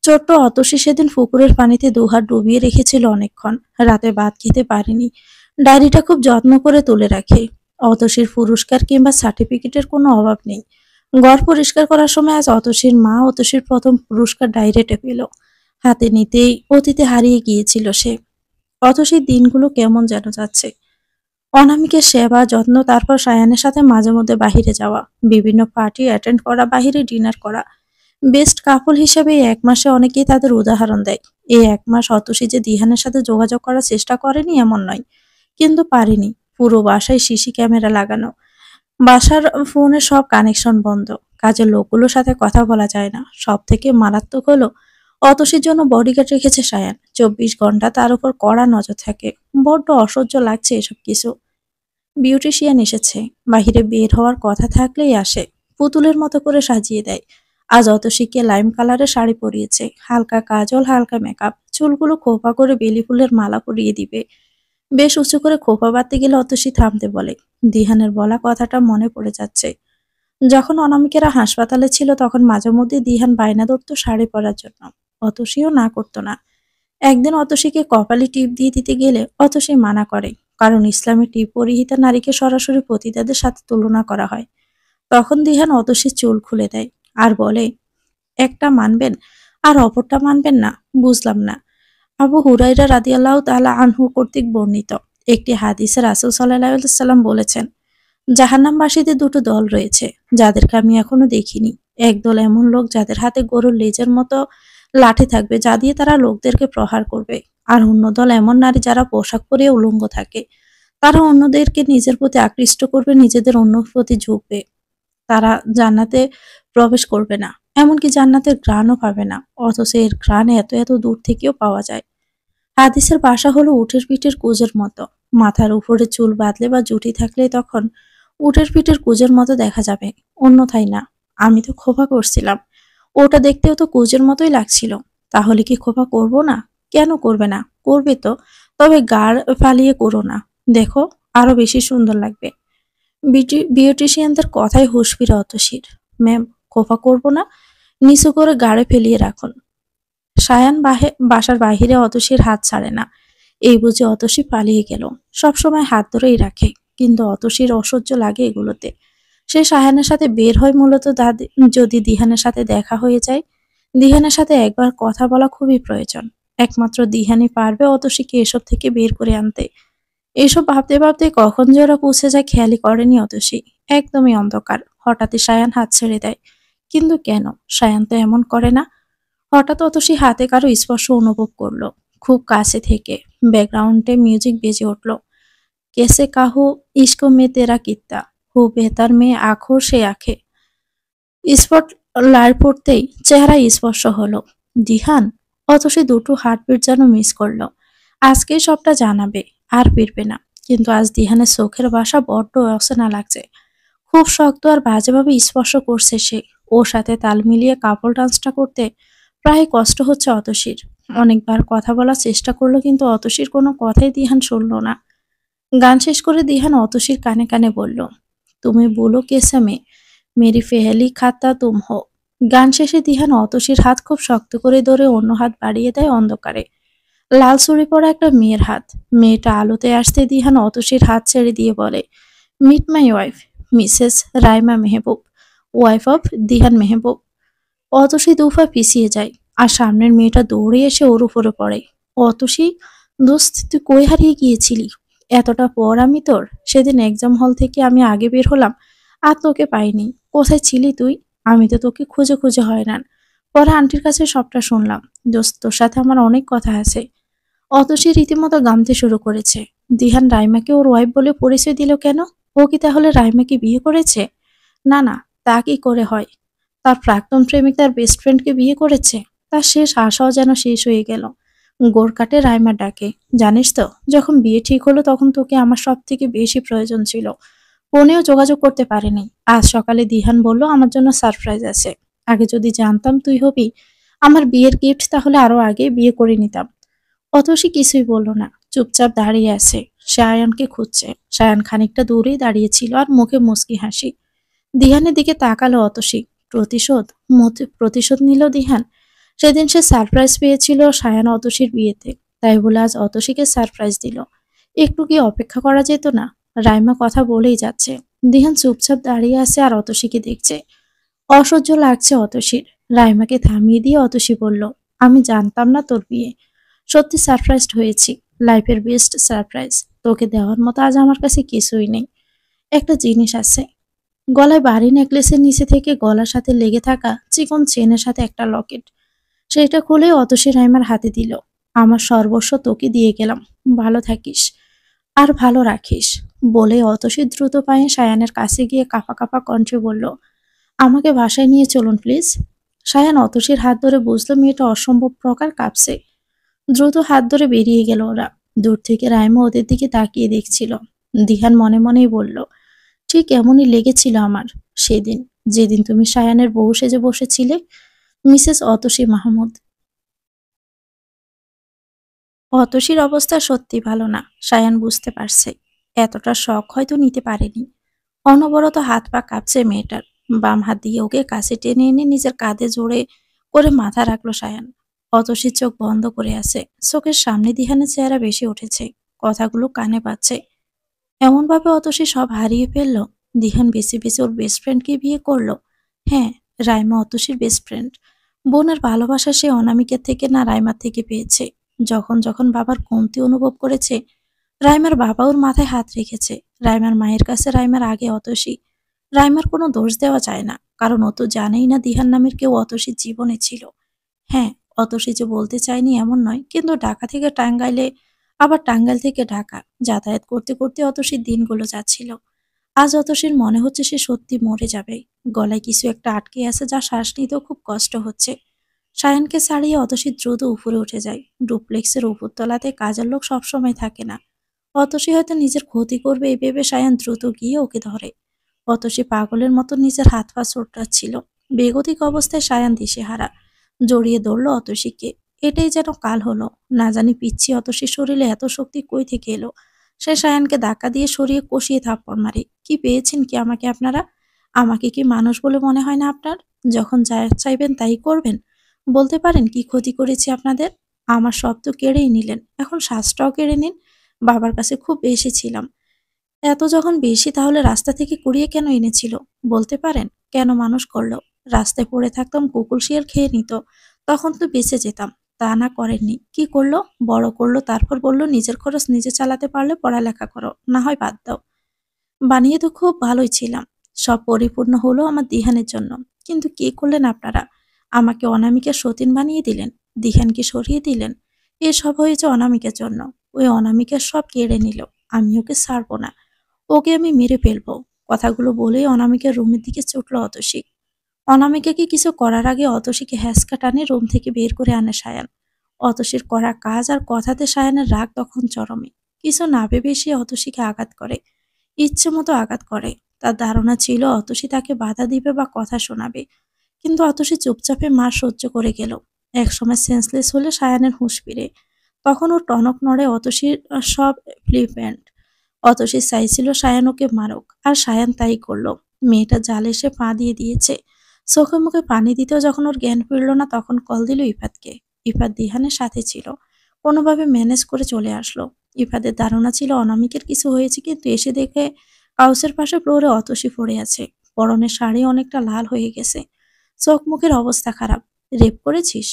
ছোট্ট অতসী সেদিন পুকুরের পানিতে দুহাত ডুবিয়ে রেখেছিল অনেকক্ষণ। রাতে ভাত খেতে পারেনি। ডায়েরিটা খুব যত্ন করে তুলে রাখে। অতসীর পুরস্কার কিংবা সার্টিফিকেটের কোনো অভাব নেই। ঘর পরিষ্কার করার সময় আজ অতসীর মা অতসীর প্রথম পুরস্কার ডায়েরিটা পেল। হাতে নিতেই অতীতে হারিয়ে গিয়েছিল সে। অতসীর দিনগুলো কেমন যেন যাচ্ছে। অনামিকের সেবা যত্ন, তারপর সায়ানের সাথে মাঝে মধ্যে বাহিরে যাওয়া, বিভিন্ন পার্টি অ্যাটেন্ড করা, বাহিরে ডিনার করা। বেস্ট কাপল হিসেবে এই ১ মাসে অনেকেই তাদের উদাহরণ দেয়। এই ১ মাস অতসী যে দিহানের সাথে যোগাযোগ করার চেষ্টা করেনি এমন নয়, কিন্তু পারেনি। পুরো বাসায় সিসি ক্যামেরা লাগানো, বাসার ফোনে সব কানেকশন বন্ধ, কাজের লোকগুলোর সাথে কথা বলা যায় না। সব থেকে মারাত্মক হলো, অতসীর জন্য বডিগার্ড রেখেছে সায়ান। ২৪ ঘন্টা তার উপর কড়া নজর থাকে। বড্ড অসহ্য লাগছে এসব কিছু। বিউটিশিয়ান এসেছে। বাহিরে বের হওয়ার কথা থাকলেই আসে। পুতুলের মতো করে সাজিয়ে দেয়। আজ অতসীকে লাইম কালারের শাড়ি পরিয়েছে। হালকা কাজল, হালকা মেকআপ, চুলগুলো খোপা করে বেলি ফুলের মালা পরিয়ে দিবে। বেশ উঁচু করে খোপা বাঁধতে গেলে অতসী থামতে বলে। দিহানের বলা কথাটা মনে পড়ে যাচ্ছে। যখন অনামিকেরা হাসপাতালে ছিল তখন মাঝে মধ্যে দিহান বায়না ধরত শাড়ি পরার জন্য। অতসীও না করতো না। একদিন অতসীকে কপালে টিপ দিয়ে দিতে গেলে অতসী মানা করে, কারণ ইসলামে টিপ পরিহিতা নারীকে সরাসরি পতিতাদের সাথে তুলনা করা হয়। তখন দিহান অতসীর চুল খুলে দেয় আর বলে, একটা মানবেন আর অপরটা মানবেন না, বুঝলাম না। আবু হুরাইরা রাদিয়াল্লাহু তাআলা আনহু কর্তৃক বর্ণিত একটি হাদিসে রাসূল সাল্লাল্লাহু আলাইহি ওয়াসাল্লাম বলেছেন, জাহান্নামবাসীদের দুটো দল রয়েছে, যাদেরকে আমি এখনো দেখিনি। একদল এমন লোক যাদের হাতে গরুর লেজের মতো লাঠি থাকবে, যা দিয়ে তারা লোকদেরকে প্রহার করবে। আর অন্য দল এমন নারী যারা পোশাক পরে উলঙ্গ থাকে। তারা অন্যদেরকে নিজের প্রতি আকৃষ্ট করবে, নিজেদের অন্যের প্রতি ঝুঁকবে। তারা জান্নাতে প্রবেশ করবে না, এমনকি জান্নাতের ঘ্রাণও পাবে না, অথচ এর ঘ্রাণ এত এত দূর থেকেও পাওয়া যায়। হাদিসের ভাষা হলো উটের পিঠের কুঁজের মতো। মাথার উপরে চুল বাঁধলে বা জুটি থাকলে তখন উটের পিঠের কুঁজের মতো দেখা যাবে, অন্যথায় না। আমি তো খোপা করছিলাম, ওটা দেখতেও তো কুঁজের মতোই লাগছিল। তাহলে কি খোপা করব না? কেন করবে না? করবে তো, তবে গাড় ফালিয়ে করো না। দেখো, আরো বেশি সুন্দর লাগবে। বিউটিশিয়ানদের কথায় হুঁশ ফিরে অতসীর। ম্যাম, খোপা করব না, নিচু করে গাড়ে ফেলিয়ে রাখুন। সায়ান বাসার বাহিরে অতসীর হাত ছাড়ে না। এই বুঝে অতসী পালিয়ে গেল। সবসময় হাত ধরেই রাখে, কিন্তু অতসীর অসহ্য লাগে এগুলোতে। সে সায়ানের সাথে বের হয় মূলত যদি দিহানের সাথে দেখা হয়ে যায়। দিহানের সাথে একবার কথা বলা খুবই প্রয়োজন। একমাত্র দিহানই পারবে অতসীকে এসব থেকে বের করে আনতে। এইসব ভাবতে ভাবতে কখন যে ওরা পৌঁছে যায় খেয়ালই করেনি অতসী। একদমই অন্ধকার। হঠাৎই সায়ান হাত ছেড়ে দেয়। কিন্তু কেন? সায়ান তো এমন করে না। হঠাৎ অতসী হাতে কারো স্পর্শ অনুভব করলো, খুব কাছে থেকে। ব্যাকগ্রাউন্ডে মিউজিক বেজে উঠল। কেসে কাহু ইস্কো মে তেরা কিত্তা, হু বেতার মে আঁখো সে আঁখে। স্পট লাইট পড়তেই চেহারা স্পর্শ হলো। দিহান। অতসী দুটো হার্টবিট যেন মিস করলো। আজকেই সবটা জানাবে, আর ফিরবে না। কিন্তু আজ দিহানের চোখের ভাষা বড্ড অচেনা লাগছে। খুব শক্ত আর বাজেভাবে স্পর্শ করছে সে। ওর সাথে তাল মিলিয়ে কাপল ডান্সটা করতে প্রায় কষ্ট হচ্ছে অতসীর। অনেকবার কথা বলার চেষ্টা করলো, কিন্তু অতসীর কোনো কথাই দিহান শুনল না। গান শেষ করে দিহান অতসীর কানে কানে বলল, তুমি বলো কেসে মে, মেরি ফেহেলি খাতা তুম হো। গান শেষে দিহান অতসীর হাত খুব শক্ত করে ধরে অন্য হাত বাড়িয়ে দেয় অন্ধকারে। লাল চুড়ি পরা একটা মেয়ের হাত। মেয়েটা আলোতে আসতে দিহান অতসীর হাত ছেড়ে দিয়ে বলে, meet my wife, Mrs Raima Mahbub, wife of Dihan Mahbub. অতসী দুফা পিছিয়ে যায়, আর সামনের মেয়েটা দৌড়ে এসে ওর উপরে পড়ে। অতসী, দোস্ত তুই কই হারিয়ে গিয়েছিলি? এতটা পর আমি তোর। সেদিন এক্সাম হল থেকে আমি আগে বের হলাম, আর তোকে পাইনি। কোথায় ছিলি তুই? আমি তো তোকে খুঁজে খুঁজে হয়রান। পরে আন্টির কাছে সবটা শুনলাম। দোস্ত, তোর সাথে আমার অনেক কথা আছে। অতসী রীতিমতো গামতে শুরু করেছে। দিহান রাইমাকে ওর ওয়াইফ বলে পরিচয় দিল কেন? ও কি তাহলে রাইমাকে বিয়ে করেছে? না না, তা কি করে হয়? তার প্রাক্তন প্রেমিক তার বেস্ট ফ্রেন্ডকে বিয়ে করেছে। তার শেষ আশাও যেন শেষ হয়ে গেল। গোরকাটে রাইমা ডাকে। জানিস তো, যখন বিয়ে ঠিক হলো তখন তোকে আমার সব থেকে বেশি প্রয়োজন ছিল। ফোনেও যোগাযোগ করতে পারিনি। আজ সকালে দিহান বলল আমার জন্য সারপ্রাইজ আছে। আগে যদি জানতাম তুই হবি আমার বিয়ের গিফট, তাহলে আরো আগে বিয়ে করে নিতাম। অতসী কিছুই বলল না, চুপচাপ দাঁড়িয়ে আছে। সায়ানকে খুঁজছে। সায়ান খানিকটা দূরেই দাঁড়িয়েছিল আর মুখে মুচকি হাসি। দিহানের দিকে তাকালো অতসী। প্রতিশোধ? প্রতিশোধ নিল দিহান। সেদিন সে সারপ্রাইজ পেয়েছিল সায়ান অতসীর বিয়েতে, তাই বলে আজ অতসীকে সারপ্রাইজ দিল। একটু কি অপেক্ষা করা যেত না? রাইমা কথা বলেই যাচ্ছে। দিহান চুপচাপ দাঁড়িয়ে আছে আর অতসীকে দেখছে। অসহ্য লাগছে অতসীর। রাইমাকে থামিয়ে দিয়ে অতসী বলল, আমি জানতাম না তোর বিয়ে। সত্যি সারপ্রাইজড হয়েছি। লাইফের বেস্ট সারপ্রাইজ। তোকে দেওয়ার মতো আজ আমার কাছে কিছুই নেই। একটা জিনিস আছে। গলায় ভারী নেকলেসের নিচে থেকে গলার সাথে লেগে থাকা চিকন চেনের সাথে একটা লকেট। সেটা খুলে অতসী রাইমার হাতে দিল। আমার সর্বস্ব তোকে দিয়ে গেলাম। ভালো থাকিস আর ভালো রাখিস। বলে অতসী দ্রুত পায়ে সায়ানের কাছে গিয়ে কাঁপা কাঁপা কণ্ঠে বলল, আমাকে বাসায় নিয়ে চলুন প্লিজ। সায়ান অতসীর হাত ধরে বুঝলো মেয়েটা অসম্ভব প্রকার কাঁপছে। দ্রুত হাত ধরে বেরিয়ে গেল ওরা। দূর থেকে রাইমা ওদের দিকে তাকিয়ে দেখছিল। দিহান মনে মনেই বলল, ঠিক এমনই লেগেছিল আমার সেদিন, যেদিন তুমি সায়ানের বউ সেজে বসেছিলে। মিসেস অতসী মাহমুদ। অতসীর অবস্থা সত্যি ভালো না, সায়ান বুঝতে পারছে। এতটা শখ হয়তো নিতে পারেনি। অনবরত হাত পা কাঁপছে মেয়েটার। বাম হাত দিয়ে ওকে কাছে টেনে এনে নিজের কাঁধে জোরে করে মাথা রাখলো সায়ান। অতসীর চোখ বন্ধ করে আছে। চোখের সামনে দিহানের চেহারা বেশি উঠেছে। কথাগুলো কানে পাচ্ছে। এমনভাবে অতসী সব হারিয়ে ফেলল। দিহান বেছে বেছে ওর বেস্ট ফ্রেন্ডকে বিয়ে করলো। হ্যাঁ, রাইমা অতসীর বেস্ট ফ্রেন্ড। বোনের ভালোবাসা সে অনামিকের থেকে না রাইমার থেকে পেয়েছে। যখন যখন বাবার কমতি অনুভব করেছে, রাইমার বাবা ওর মাথায় হাত রেখেছে। রাইমার মায়ের কাছে রাইমার আগে অতসী। রাইমার কোনো দোষ দেওয়া যায় না, কারণ ও তো জানেই না দিহান নামের কেউ অতসীর জীবনে ছিল। হ্যাঁ, অতসী যে বলতে চায়নি এমন নয়, কিন্তু ঢাকা থেকে টাঙ্গাইলে, আবার টাঙ্গাইল থেকে ঢাকা যাতায়াত করতে করতে অতসীর দিনগুলো যাচ্ছিল। আজ অতসীর মনে হচ্ছে সে সত্যি মরে যাবে। গলায় কিছু একটা আটকে আছে, যা শ্বাস নিতেও খুব কষ্ট হচ্ছে। সায়ানকে ছাড়িয়ে অতসী দ্রুত উপরে উঠে যায়। ডুপ্লেক্সের উপরতলাতে কাজের লোক সবসময় থাকে না। অতসী হয়তো নিজের ক্ষতি করবে এই ভেবে সায়ান দ্রুত গিয়ে ওকে ধরে। অতসী পাগলের মতো নিজের হাত পা ছোটাচ্ছিল। বেগতিক অবস্থায় সায়ান দিশেহারা। জড়িয়ে ধরল অতসীকে। এটাই যেন কাল হলো। না জানি পিচ্ছি অতসীর শরীরে এত শক্তি কই থেকে এলো। সে সায়ানকে ধাক্কা দিয়ে সরিয়ে কষিয়ে থাপ্পড় মারে। কি পেয়েছেন কি আমাকে আপনারা? আমাকে কি মানুষ বলে মনে হয় না আপনার? যখন যা চাইবেন তাই করবেন। বলতে পারেন কি ক্ষতি করেছি আপনাদের? আমার সব তো কেড়েই নিলেন, এখন শ্বাসটাও কেড়ে নিন। বাবার কাছে খুব বেশি ছিলাম। এত যখন বেশি, তাহলে রাস্তা থেকে কুড়িয়ে কেন এনেছিল? বলতে পারেন কেন মানুষ করলো? রাস্তায় পড়ে থাকতাম, কুকুর শিয়াল খেয়ে নিত, তখন তো বেঁচে যেতাম। তা না করেননি। কি করলো? বড় করলো, তারপর বলল নিজের খরচ নিজে চালাতে পারলে পড়ালেখা করো, না হয় বাদ দাও। বানিয়ে তো খুব ভালোই ছিলাম। সব পরিপূর্ণ হলো আমার দিহানের জন্য। কিন্তু কি করলেন আপনারা? আমাকে অনামিকার সতীন বানিয়ে দিলেন। দিহানকে সরিয়ে দিলেন। এসব হয়েছে অনামিকার জন্য। ওই অনামিকার সব কেড়ে নিল। আমি ওকে ছাড়বো না। ওকে আমি মেরে ফেলবো। কথাগুলো বলেই অনামিকার রুমের দিকে ছুটল অতসী। অনামিকাকে কিছু করার আগে অতসীকে হ্যাঁচকা টানে রুম থেকে বের করে আনে সায়ান। অতসীর করা কাজ আর কথাতে সায়ানের রাগ তখন চরমে। কিছু না ভেবে সে অতসীকে আঘাত করে। ইচ্ছে মতো আঘাত করে। তার ধারণা ছিল অতসী তাকে বাধা দিবে বা কথা শোনাবে। কিন্তু অতসী চুপচাপে মার সহ্য করে গেল। একসময় সেন্সলেস হলে সায়ানের হুঁশ ফিরে। তখন ওর টনক নড়ে অতসীর সব ফ্লিপেন্ট। অতসী চাইছিল সায়ান ওকে মারুক, আর সায়ান তাই করলো। মেয়েটা জালে সে পা দিয়ে দিয়েছে। চোখে মুখে পানি দিতেও যখন ওর জ্ঞান ফিরল না, তখন কল দিল ইফাতকে। ইফাত দিহানের সাথে ছিল। কোনোভাবে ম্যানেজ করে চলে আসলো। ইফাদের ধারণা ছিল অনামিকের কিছু হয়েছে, কিন্তু এসে দেখে কাউসের পাশে ফ্লোরে অতসী পড়ে আছে। পরনের শাড়ি অনেকটা লাল হয়ে গেছে। চোখ মুখের অবস্থা খারাপ। রেপ করেছিস?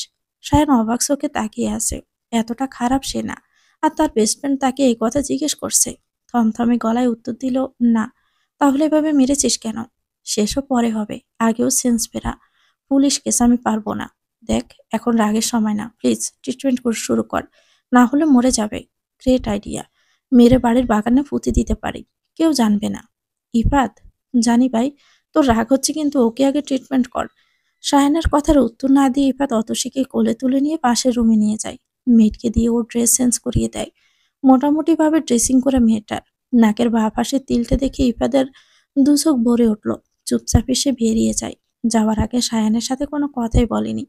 সায়ান অবাক চোখে তাকিয়ে আছে। এতটা খারাপ সে না। আর তার বেস্ট ফ্রেন্ড তাকে এই কথা জিজ্ঞেস করছে। থমথমে গলায় উত্তর দিল, না। তাহলে এভাবে মেরেছিস কেন? সেসব পরে হবে, আগেও সেন্স ফেরা। পুলিশ কেস আমি পারবো না। দেখ, এখন রাগের সময় না, প্লিজ ট্রিটমেন্ট শুরু কর, না হলে মরে যাবে। Great idea. মেরে বাড়ির বাগানে পুঁতে দিতে পারি, কেউ জানবে না। ইফাত, জানি ভাই তোর রাগ হচ্ছে, কিন্তু ওকে আগে ট্রিটমেন্ট কর। সায়ানের কথার উত্তর না দিয়ে ইফাত অতসীকে কোলে তুলে নিয়ে পাশের রুমে নিয়ে যায়। মেয়েটকে দিয়ে ওর ড্রেস চেঞ্জ করিয়ে দেয়। মোটামুটি ভাবে ড্রেসিং করে মেয়েটার নাকের বাঁ পাশে তিলটা দেখে ইফাদের দু চোখ ভরে উঠল। চুপচাপ এসে বেরিয়ে যায়। যাওয়ার আগে সায়ানের সাথে কোনো কথাই বলেনি।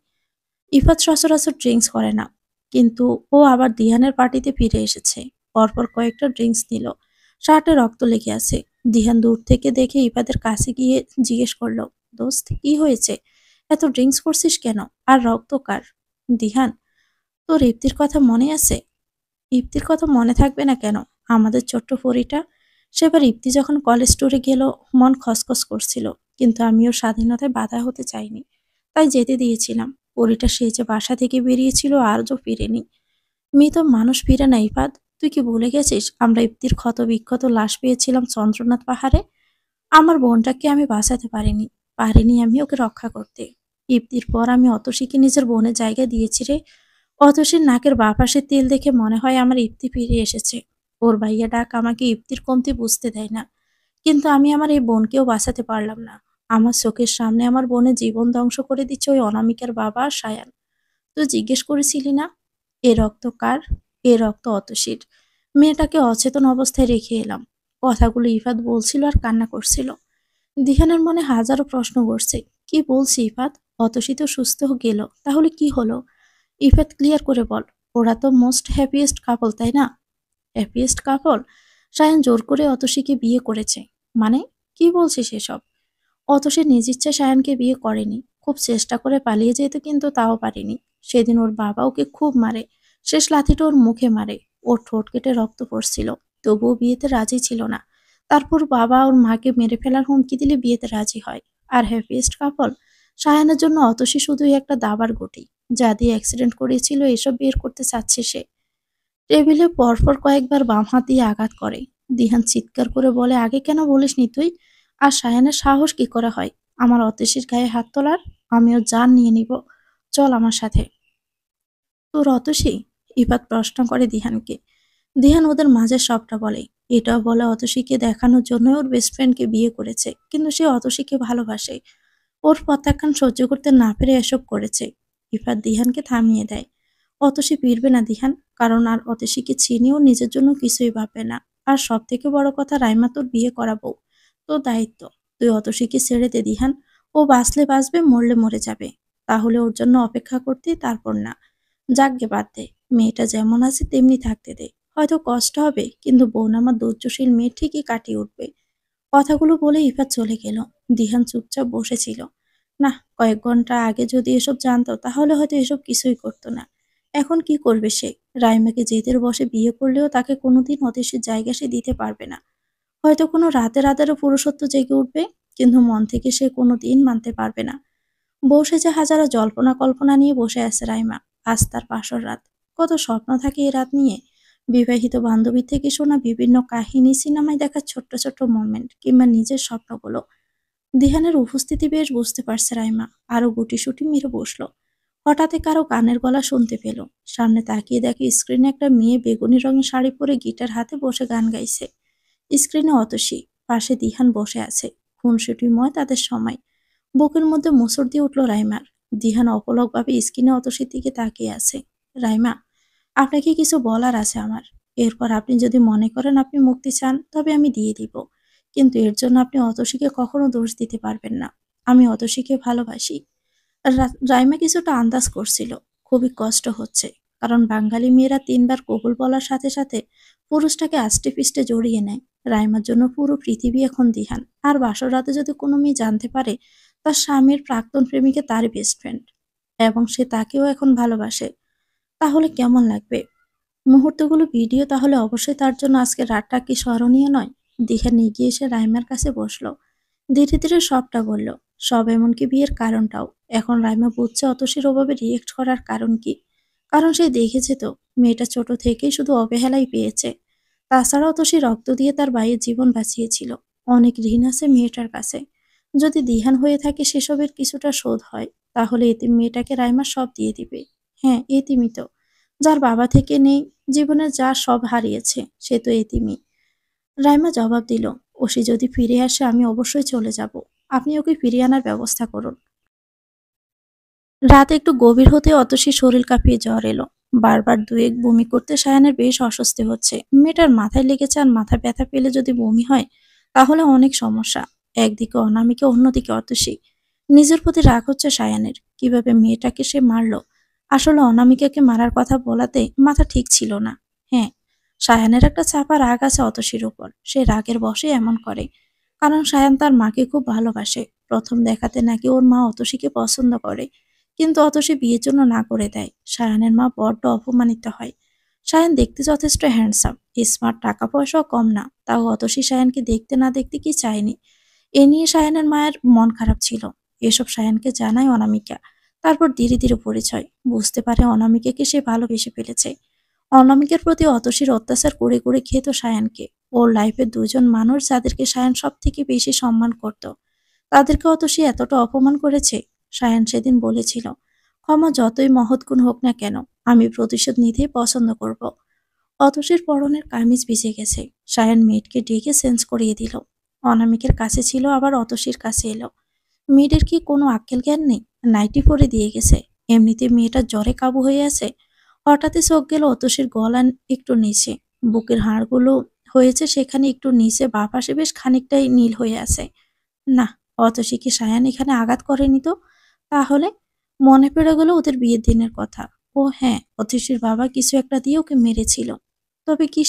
ইফাত সচরাচর ড্রিঙ্কস করে না, কিন্তু ও আবার দিহানের পার্টিতে ফিরে এসেছে। পরপর কয়েকটা ড্রিঙ্কস নিল। শার্টে রক্ত লেগে আছে। দিহান দূর থেকে দেখে ইফাদের কাছে গিয়ে জিজ্ঞেস করলো, দোস্ত কি হয়েছে, এত ড্রিঙ্কস করছিস কেন, আর রক্ত কার? দিহান, তোর ইফতির কথা মনে আছে? ইপ্তির কথা মনে থাকবে না কেন, আমাদের ছোট্ট পরীটা। সেবার ইপ্তি যখন কলেজ ট্যুরে গেল, মন খসখস করছিল, কিন্তু আমি ওর স্বাধীনতায় বাধা হতে চাইনি, তাই যেতে দিয়েছিলাম। পরীটা সে যে বাসা থেকে বেরিয়েছিল আজও ফিরেনি। মৃত মানুষ ফিরে না ইফাত। তুই কি ভুলে গেছিস আমরা ইপ্তির ক্ষত বিক্ষত লাশ পেয়েছিলাম চন্দ্রনাথ পাহাড়ে? আমার বোনটাকে আমি বাঁচাতে পারিনি, পারিনি আমি ওকে রক্ষা করতে। ইপ্তির পর আমি অতসীকে নিজের বোনের জায়গায় দিয়েছি রে। অতসীর নাকের বাঁ পাশে তেল দেখে মনে হয় আমার ইপ্তি ফিরে এসেছে। ওর ভাইয়া ডাক আমাকে ইপ্তির কমতি বুঝতে দেয় না, কিন্তু আমি আমার এই বোনকেও বাঁচাতে পারলাম না। আমার চোখের সামনে আমার বোনের জীবন ধ্বংস করে দিচ্ছে ওই অনামিকার বাবা সায়ান। তুই জিজ্ঞেস করেছিলি না এ রক্ত কার? এ রক্ত অতসীর। মেয়েটাকে অচেতন অবস্থায় রেখে এলাম। কথাগুলো ইফাত বলছিল আর কান্না করছিল। দিহানের মনে হাজারো প্রশ্ন ঘুরছে। কি বলছি ইফাত? অতসী তো সুস্থ গেল, তাহলে কি হলো? ইফাত, ক্লিয়ার করে বল। ওরা তো মোস্ট হ্যাপিয়েস্ট কাপল, তাই না? হ্যাপিয়েস্ট কাপল? সায়ন জোর করে অতসীকে বিয়ে করেছে। মানে কি বলছিস এসব? অতসী নিজ ইচ্ছায় সায়নকে বিয়ে করেনি, খুব চেষ্টা করে পালিয়ে যেত, কিন্তু তাও পারেনি। সেদিন ওর বাবা ওকে খুব মারে। শেষ লাথিটা ওর মুখে মারে। ওর ঠোঁট কেটে রক্ত পড়ছিল, তবুও বিয়েতে রাজি ছিল না। তারপর বাবা ওর মাকে মেরে ফেলার হুমকি দিলে বিয়েতে রাজি হয়। আর হ্যাপিয়েস্ট কাপল? সায়ানের জন্য অতসী শুধুই একটা দাবার গুটি, যা দিয়ে অ্যাক্সিডেন্ট করেছিল এসব বের করতে চাচ্ছে সে। টেবিলে পরপর কয়েকবার বাম হাত দিয়ে আঘাত করে। দিহান চিৎকার করে বলে, আগে কেন বলিসনি তুই? আর সায়ানের সাহস কি করে হয় আমার অতসীর গায়ে হাত তোলার? আমি ওর জান নিয়ে নিব, চল আমার সাথে। তোর অতসী? ইফাত প্রশ্ন করে দিহানকে। দিহান ওদের মাঝে সবটা বলে। এটাও বলে অতসীকে দেখানোর জন্য ওর বেস্ট ফ্রেন্ডকে বিয়ে করেছে, কিন্তু সে অতসীকে ভালোবাসে। ওর প্রত্যাখ্যান সহ্য করতে না পেরে এসব করেছে। ইফাত দিহানকে থামিয়ে দেয়। অতসী ফিরবে না দিহান, কারণ আর অতসীকে চিনিও নিজের জন্য কিছুই ভাববে না। আর সব থেকে বড় কথা, রাইমা তোর বিয়ে করাবো, তোর দায়িত্ব। তুই অতসীকে ছেড়ে দে দিহান। ও বাঁচলে বাঁচবে, মরলে মরে যাবে। তাহলে ওর জন্য অপেক্ষা করতে, তারপর না। যাকগে, বাদ দে। মেয়েটা যেমন আছে তেমনি থাকতে দে। হয়তো কষ্ট হবে, কিন্তু বোন আমার ধৈর্যশীল মেয়ে, ঠিকই কাটিয়ে উঠবে। কথাগুলো বলে ইফাত চলে গেল। দিহান চুপচাপ বসেছিল। না, কয়েক ঘন্টা আগে যদি এসব জানতো তাহলে হয়তো এসব কিছুই করতো না। এখন কি করবে সে? রাইমাকে জেদের বসে বিয়ে করলেও তাকে কোনোদিন অতসীর জায়গা সে দিতে পারবে না। হয়তো কোনো রাতের আধারে পুরুষত্ব জেগে উঠবে, কিন্তু মন থেকে সে কোনোদিন মানতে পারবে না। বসে যে হাজারো জল্পনা কল্পনা নিয়ে বসে আছে রাইমা। আজ তার বাসর রাত। কত স্বপ্ন থাকে এই রাত নিয়ে। বিবাহিত বান্ধবী থেকে শোনা বিভিন্ন কাহিনী, সিনেমায় দেখা ছোট্ট ছোট্ট মোমেন্ট, কিংবা নিজের স্বপ্নগুলো। দিহানের উপস্থিতি বেশ বুঝতে পারছে রাইমা। আরো গুটিসুটি মেরে বসলো। হঠাৎ কারো গানের গলা শুনতে পেল। সামনে তাকিয়ে দেখে স্ক্রিনে একটা মেয়ে বেগুনি রঙের শাড়ি পরে গিটার হাতে বসে গান গাইছে। স্ক্রিনে অতসী, পাশে দিহান বসে আছে। খুনসুটিময় তাদের সময়। বুকের মধ্যে মোচড় দিয়ে উঠল রাইমার। দিহান অপলকভাবে স্ক্রিনে অতসীর দিকে তাকিয়ে আছে। রাইমা, আপনাকে কিছু বলার আছে আমার। এরপর আপনি যদি মনে করেন আপনি মুক্তি চান, তবে আমি দিয়ে দিব, কিন্তু এর জন্য আপনি অতসীকে কখনো দোষ দিতে পারবেন না। আমি অতসীকে ভালোবাসি। রাইমা কিছুটা আন্দাজ করছিল খুবই কষ্ট হচ্ছে, কারণ বাঙালি মেয়েরা তিনবার কবুল বলার সাথে সাথে পুরুষটাকে আষ্টে পিষ্টে জড়িয়ে নেয়। রাইমার জন্য পুরো পৃথিবী এখন দিহান। আর বাসর রাতে যদি কোনো মেয়ে জানতে পারে তার স্বামীর প্রাক্তন প্রেমিকা তারই বেস্ট ফ্রেন্ড, এবং সে তাকেও এখন ভালোবাসে, তাহলে কেমন লাগবে? মুহূর্তগুলো ভিডিও তাহলে অবশ্যই তার জন্য আজকে রাতটা কি স্মরণীয় নয়? দিহান এগিয়ে এসে রাইমার কাছে বসলো। ধীরে ধীরে সবটা বলল। সব, এমনকি বিয়ের কারণটাও। এখন রাইমা বুঝছে অতসীর ওভাবে রিয়েক্ট করার কারণ কি। কারণ সে দেখেছে তো, মেয়েটা ছোট থেকেই শুধু অবহেলাই পেয়েছে। তাছাড়া অতসী রক্ত দিয়ে তার ভাইয়ের জীবন বাঁচিয়েছিল। অনেক ঋণ আছে মেয়েটার কাছে। যদি দিহান হয়ে থাকে সেসবের কিছুটা শোধ হয়, তাহলে এতিম মেয়েটাকে রাইমা সব দিয়ে দিবে। হ্যাঁ, এতিমই তো। যার বাবা থেকে নেই, জীবনে যা সব হারিয়েছে, সে তো এতিমই। রাইমা জবাব দিল, ও সে যদি ফিরে আসে আমি অবশ্যই চলে যাব। আপনি ওকে ফিরিয়ে আনার ব্যবস্থা করুন। রাত একটু গভীর হতে অতসী শরীর কাঁপিয়ে জ্বর এলো। বারবার দুয়েক বমি করতে সায়ানের বেশ অস্বস্তি হচ্ছে। মেয়েটার মাথায় লেগেছে, আর মাথা ব্যথা পেলে যদি বমি হয় তাহলে অনেক সমস্যা। একদিকে অনামিকা, অন্যদিকে অতসী। নিজের প্রতি রাগ হচ্ছে সায়ানের, কিভাবে মেয়েটাকে সে মারলো। আসলে অনামিকাকে মারার কথা বলাতে মাথা ঠিক ছিল না। হ্যাঁ, সায়ানের একটা চাপা রাগ আছে অতসীর উপর, সে রাগের বশে এমন করে। কারণ সায়ান তার মাকে খুব ভালোবাসে। প্রথম দেখাতে নাকি ওর মা অতসীকে পছন্দ করে, কিন্তু অতসী বিয়ের জন্য না করে দেয়। সায়ানের মা বড্ড অপমানিত হয়। সায়ান দেখতে যথেষ্ট হ্যান্ডসাম, স্মার্ট, টাকা পয়সাও কম না, তাও অতসী সায়ানকে দেখতে না দেখতে কি চায়নি। এ নিয়ে সায়ানের মায়ের মন খারাপ ছিল। এসব সায়ানকে জানায় অনামিকা। তারপর ধীরে ধীরে পরিচয় বুঝতে পারে অনামিকাকে সে ভালোবেসে ফেলেছে। অনামিকার প্রতি অতসীর অত্যাচার করে করে খেত সায়ানকে। ওর লাইফে দুজন মানুষ যাদেরকে সায়ান সব থেকে বেশি সম্মান করত, তাদেরকে অতসী এতটা অপমান করেছে। সায়ান সেদিন বলেছিল, ক্ষমা যতই মহৎ গুণ হোক না কেন, আমি প্রতিশোধ নিতেই পছন্দ করব। অতসীর পরনের কামিজ ভিজে গেছে। সায়ান মেয়েটকে ডেকে চেঞ্জ করিয়ে দিল। অনামিকের কাছে ছিল, আবার অতসীর কাছে এলো। মেয়েদের কি কোনো আক্কেল জ্ঞান নেই? নাইটি পরে দিয়ে গেছে। এমনিতে মেয়েটা জ্বরে কাবু হয়ে আছে। হঠাৎই চোখ গেল অতসীর গলা একটু নিচে। বুকের হাড়গুলো হয়েছে সেখানে একটু নিচে, বাঁ পাশে বেশ খানিকটাই নীল হয়ে আছে। না, অতসী কি সায়ান এখানে আঘাত করেনি তো? তাহলে মনে পড়ে গেল ওদের বিয়ের দিনের কথা। ও হ্যাঁ, অতসীর বাবা কিছু একটা দিয়ে ওকে মেরেছিল। তবে কি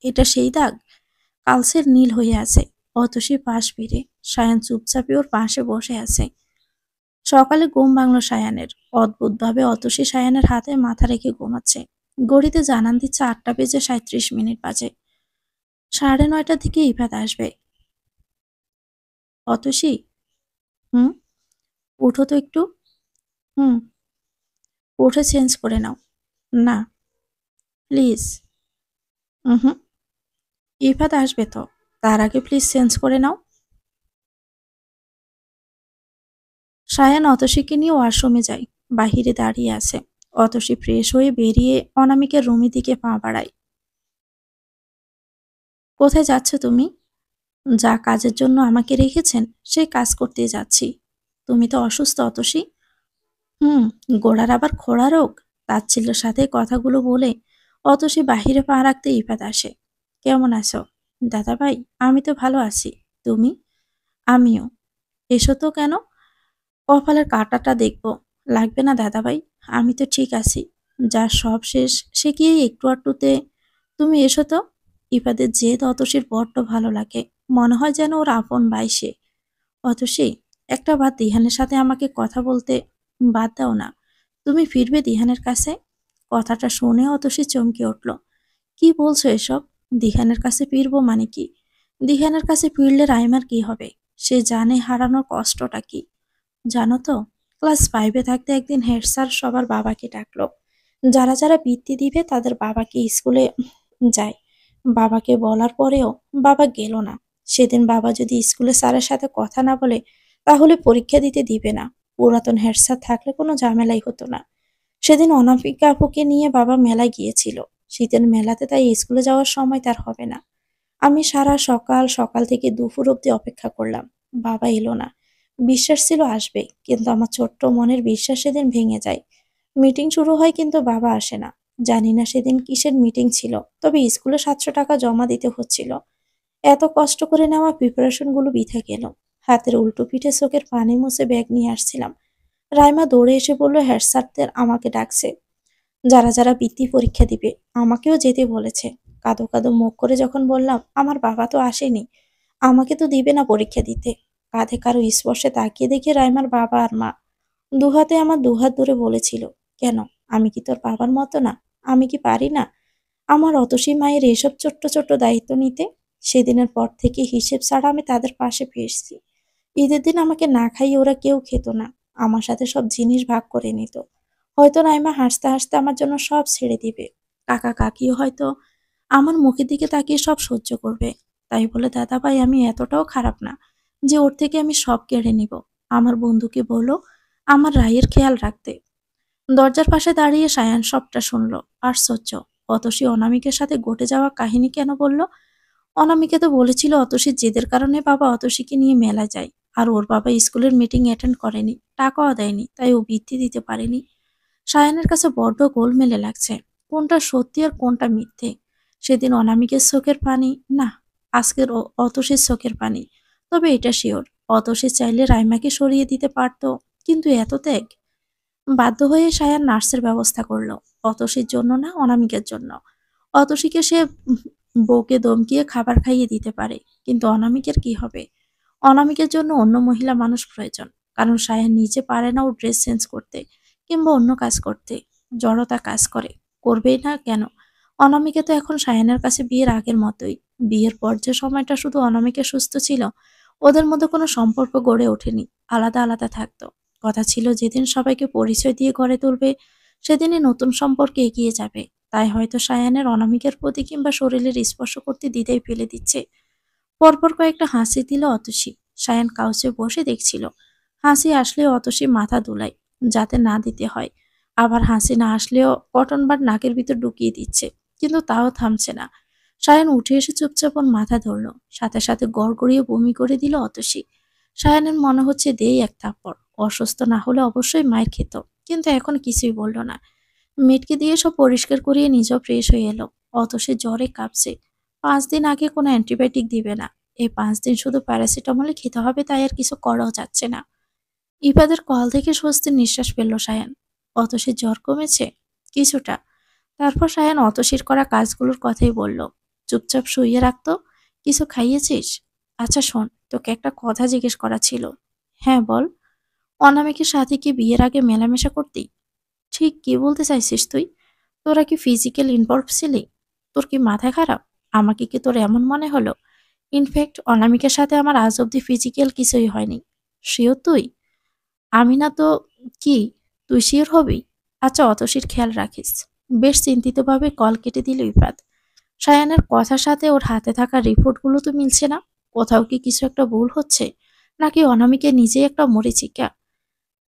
এটা সেই দাগ? কালসের নীল হয়ে আছে। অতসী পাশ ফিরে। সায়ান চুপচাপে ওর পাশে বসে আছে। সকালে ঘুম ভাঙল সায়ানের। অদ্ভুতভাবে অতসী সায়ানের হাতে মাথা রেখে ঘুমাচ্ছে। ঘড়িতে জানান দিচ্ছে 8:37 বাজে। 9:30টার দিকে ইফাত আসবে। অতসী, হুম, উঠো তো একটু। হুম, উঠে চেঞ্জ করে নাও। না, প্লিজ। হুম, ইফাত আসবে তো, তার আগে প্লিজ চেঞ্জ করে নাও। সায়ান অতসীকে নিয়ে ওয়াশরুমে যায়। বাহিরে দাঁড়িয়ে আছে। অতসী ফ্রেশ হয়ে বেরিয়ে অনামিকার রুমের দিকে পা বাড়ায়। কোথায় যাচ্ছ তুমি? যা কাজের জন্য আমাকে রেখেছেন সেই কাজ করতে যাচ্ছি। তুমি তো অসুস্থ অতসী। হুম, গোড়ার আবার খোড়া রোগ। তাচ্ছিল্যের সাথে কথাগুলো বলে অতসী বাহিরে পা রাখতে ইফাত আসে। কেমন আছো দাদাভাই? আমি তো ভালো আছি। তুমি? আমিও। এসো তো। কেন? কপালের কাঁটাটা দেখবো। লাগবে না দাদাভাই, আমি তো ঠিক আছি। যার সব শেষ সে কি এই একটু আটটুতে? তুমি এসো তো। ইফাদের জেদ অতসীর বড্ড ভালো লাগে। মনে হয় যেন ওর আপন ভাই সে। অতসী, একটা বার দিহানের সাথে আমাকে কথা বলতে। বাদ দাও না, তুমি ফিরবে দিহানের কাছে? কথাটা শুনে অতসী চমকে উঠল। কি বলছো এসব? দিহানের কাছে ফিরবো মানে কি? দিহানের কাছে ফিরলে রাইমার কি হবে? সে জানে হারানোর কষ্টটা কি। জানো তো, ক্লাস 5-এ থাকতে একদিন হেড স্যার সবার বাবাকে ডাকলো। যারা যারা বৃত্তি দিবে তাদের বাবাকে স্কুলে যায়। বাবাকে বলার পরেও বাবা গেল না। সেদিন বাবা যদি স্কুলে স্যারের সাথে কথা না বলে তাহলে পরীক্ষা দিতে দিবে না। পুরাতন হেড স্যার থাকলে কোনো ঝামেলাই হতো না। সেদিন অনামিকা আপুকে নিয়ে বাবা মেলায় গিয়েছিল। শীতের মেলাতে, তাই স্কুলে যাওয়ার সময় তার হবে না। আমি সারা সকাল সকাল থেকে দুপুর অবধি অপেক্ষা করলাম। বাবা এলো না। বিশ্বাস ছিল আসবে, কিন্তু আমার ছোট্ট মনের বিশ্বাস সেদিন ভেঙে যায়। মিটিং শুরু হয় কিন্তু বাবা আসে না। জানি না সেদিন কিসের মিটিং ছিল, তবে স্কুলে 700 টাকা জমা দিতে হচ্ছিল। এত কষ্ট করে নেওয়া প্রিপারেশন গুলো বৃথা গেল। হাতের উল্টো পিঠে চোখের পানি মুছে ব্যাগ নিয়ে আসছিলাম। রাইমা দৌড়ে এসে বলল, হেড স্যারদের আমাকে ডাকছে। যারা যারা বৃত্তি পরীক্ষা দিবে আমাকেও যেতে বলেছে। কাঁদো কাঁদো মুখ করে যখন বললাম আমার বাবা তো আসেনি, আমাকে তো দিবে না পরীক্ষা দিতে, কাঁধে কারো স্পর্শে তাকিয়ে দেখে রাইমার বাবা আর মা দুহাতে আমার দুহাত ধরে বলেছিল, কেন, আমি কি তোর বাবার মতো না? আমি কি পারি না আমার অতসী মায়ের এসব ছোট্ট ছোট্ট দায়িত্ব নিতে? সেদিনের পর থেকে হিসেব ছাড়া আমি তাদের পাশে ফিরছি। ঈদের দিন আমাকে না খাইয়ে ওরা কেউ খেত না। আমার সাথে সব জিনিস ভাগ করে নিত। হয়তো রাইমা হাসতে হাসতে আমার জন্য সব ছেড়ে দিবে। কাকা কাকিও হয়তো আমার মুখের দিকে তাকিয়ে সব সহ্য করবে। তাই বলে দাদা ভাই আমি এতটাও খারাপ না। যে ওর থেকে আমি সব কেড়ে নিব। আমার বন্ধুকে বলো আমার রায়ের খেয়াল রাখতে। দরজার পাশে দাঁড়িয়ে সায়ান সবটা শুনল। আশ্চর্য, অতসী অনামিকের সাথে ঘটে যাওয়া কাহিনী কেন বলল? অনামিকা তো বলেছিল অতসীর জেদের কারণে বাবা অতসীকে নিয়ে মেলা যায়, আর ওর বাবা স্কুলের মিটিং অ্যাটেন্ড করেনি, টাকাও দেয়নি, তাই ও বৃত্তি দিতে পারেনি। সায়ানের কাছে বড্ড গোলমেলে লাগছে, কোনটা সত্যি আর কোনটা মিথ্যে। সেদিন অনামিকের চোখের পানি, না আজকের অতসীর চোখের পানি। তবে এটা শিওর, অতসী চাইলে রাইমাকে সরিয়ে দিতে পারতো, কিন্তু এত ত্যাগ। বাধ্য হয়ে সায়ান নার্সের ব্যবস্থা করলো, অতসীর জন্য না, অনামিকের জন্য। অতসীকে সে বউকে দমকিয়ে খাবার খাইয়ে দিতে পারে, কিন্তু অনামিকের কি হবে? অনামিকের জন্য অন্য মহিলা মানুষ প্রয়োজন, কারণ সায়ান নিজে পারে না ওর ড্রেস চেঞ্জ করতে কিংবা অন্য কাজ করতে। জড়তা কাজ করে, করবেই না কেন? অনামিকা তো এখন সায়ানের কাছে বিয়ের আগের মতোই। বিয়ের পর যে সময়টা শুধু অনামিকা সুস্থ ছিল, ওদের মধ্যে কোনো সম্পর্ক গড়ে ওঠেনি, আলাদা আলাদা থাকতো। কথা ছিল যেদিন সবাইকে পরিচয় দিয়ে গড়ে তুলবে, সেদিনই নতুন সম্পর্কে এগিয়ে যাবে। তাই হয়তো সায়ানের অনামিকার প্রতি কিংবা শরীরের স্পর্শ করতে দ্বিধায় ফেলে দিচ্ছে। পরপর কয়েকটা হাসি দিল অতসী। সায়ান কাউচে বসে দেখছিল। হাসি আসলে অতসী মাথা দুলায়, যাতে না দিতে হয়। আবার হাসি না আসলেও কটন বার নাকের ভিতর ঢুকিয়ে দিচ্ছে, কিন্তু তাও থামছে না। সায়ান উঠে এসে চুপচাপ ওর মাথা ধরল, সাথে সাথে গড়গড়িয়ে বমি করে দিল অতসী। সায়ানের মনে হচ্ছে দেই এক থাপ্পড়। অসুস্থ না হলে অবশ্যই মায়ের খেত, কিন্তু এখন কিছুই বলল না। মেয়েটকে দিয়ে সব পরিষ্কার করিয়ে নিজেও ফ্রেশ হয়ে এলো। অতসী জ্বরে কাঁপছে। 5 দিন আগে কোনো অ্যান্টিবায়োটিক দিবে না, এই 5 দিন শুধু প্যারাসিটামলে খেতে হবে, তাই আর কিছু করাও যাচ্ছে না। ইবাদের কল থেকে স্বস্তির নিঃশ্বাস ফেলল সায়ান। অতসীর জ্বর কমেছে কিছুটা। তারপর সায়ান অতসীর করা কাজগুলোর কথাই বলল। চুপচাপ শুইয়ে রাখতো। কিছু খাইয়েছিস? আচ্ছা শোন, তোকে একটা কথা জিজ্ঞেস করা ছিল। হ্যাঁ বল। অনামিকের সাথে কি বিয়ের আগে মেলামেশা করতি? ঠিক কি বলতে চাইছিস তুই? তোরা কি ফিজিক্যাল ইনভলভ ছিলি? তোর কি মাথা খারাপ? আমাকে কি তোর এমন মনে হলো? ইনফ্যাক্ট অনামিকার সাথে আমার আজ অব্দি ফিজিক্যাল কিছুই হয়নি। শিওর তুই? আমি না তো কি, তুই শিওর হবি? আচ্ছা অতসীর খেয়াল রাখিস। বেশ চিন্তিতভাবে কল কেটে দিল ইফাত। সায়ানের কথার সাথে ওর হাতে থাকা রিপোর্টগুলো তো মিলছে না। কোথাও কি কিছু একটা ভুল হচ্ছে, নাকি অনামিকা নিজেই একটা মরিচিকা?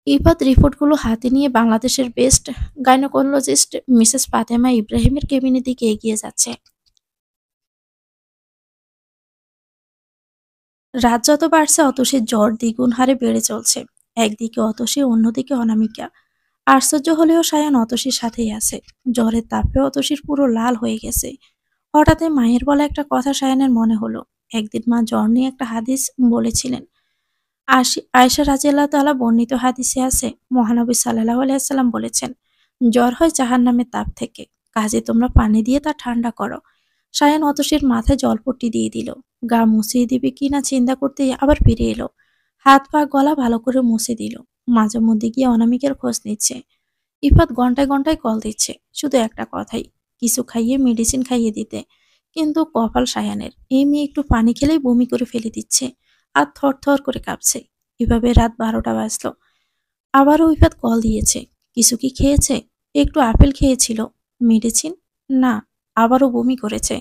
ইফাত রিপোর্টগুলো হাতে নিয়ে বাংলাদেশের বেস্ট গাইনোকোলজিস্ট মিসেস ফাতেমা ইব্রাহিমের কেবিনের দিকে এগিয়ে যাচ্ছে। রাত যত বাড়ছে অতসীর জ্বর দ্বিগুণ হারে বেড়ে চলছে। একদিকে অতসী, অন্যদিকে অনামিকা। আশ্চর্য হলেও সায়ান অতসীর সাথেই আছে। জ্বরের তাপে অতসীর পুরো লাল হয়ে গেছে। হঠাৎই মায়ের বলা একটা কথা সায়ানের মনে হলো। একদিন মা জ্বর নিয়ে একটা হাদিস বলেছিলেন। আয়েশা রাদিয়াল্লাহু তাআলা বর্ণিত হাদিসে আছে, মহানবী সাল্লাল্লাহু আলাইহি ওয়াসাল্লাম বলেছেন, জ্বর হয় জাহান্নামের তাপ থেকে, কাজে তোমরা পানি দিয়ে তা ঠান্ডা করো। সায়ান অতসীর মাথায় জলপট্টি দিয়ে দিল। গা মুছিয়ে দিবে কিনা চিন্তা করতেই আবার ফিরে এলো। হাত পা গলা ভালো করে মুছে দিল। মাঝে মধ্যে গিয়ে অনামিকের খোঁজ নিচ্ছে। ইফাত ঘন্টায় ঘন্টায় কল দিচ্ছে, শুধু একটা কথাই, কিছু খাইয়ে মেডিসিন খাইয়ে দিতে। কিন্তু কপাল সায়ানের, এই মেয়ে একটু পানি খেলেই বমি করে ফেলে দিচ্ছে, আর থরথর করে কাঁপছে। এভাবে রাত 12টা বাজলো। আবারও ইফাত কল দিয়েছে। কিছু কি খেয়েছে? একটু আপেল খেয়েছিল। মেডিসিন? না। আবারও বমি করেছে।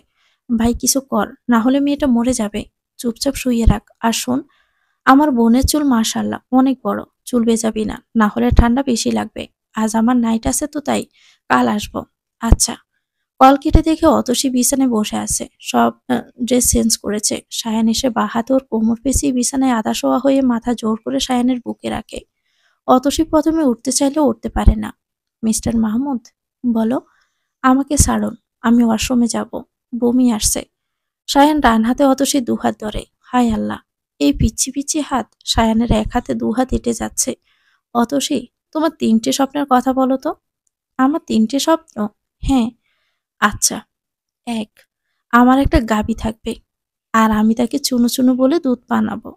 ভাই কিছু কর, না হলে মেয়েটা মরে যাবে। চুপচাপ শুইয়ে রাখ। আর শোন, আমার বোনের চুল মাশাআল্লাহ অনেক বড়, চুল ভেজাবি না, না হলে ঠান্ডা বেশি লাগবে। আজ আমার নাইট আছে তো তাই, কাল আসবো। আচ্ছা। কল কেটে দেখে অতসী বিছানায় বসে আছে, সব ড্রেস চেঞ্জ করেছে। সায়ান এসে বাঁ হাতে ওর কোমর পেঁচিয়ে বিছানায় আধা শোয়া হয়ে মাথা জোর করে সায়ানের বুকে রাখে। অতসী প্রথমে উঠতে চাইলেও উঠতে পারে না। মিস্টার মাহমুদ, বলো। আমাকে ছাড়ুন, আমি ওয়াশরুমে যাব, বমি আসছে। সায়ান ডান হাতে অতসীর দুহাত ধরে। হায় আল্লাহ, এই পিচ্ছি পিচ্ছি হাত। সায়ানের এক হাতে দুহাত হেঁটে যাচ্ছে। অতসী, তোমার 3টে স্বপ্নের কথা বলো তো। আমার 3টে স্বপ্ন? হ্যাঁ। আচ্ছা। 1, আমার একটা গাভী থাকবে, আর আমি তাকে চুনু চুনু বলে দুধ পানাবো।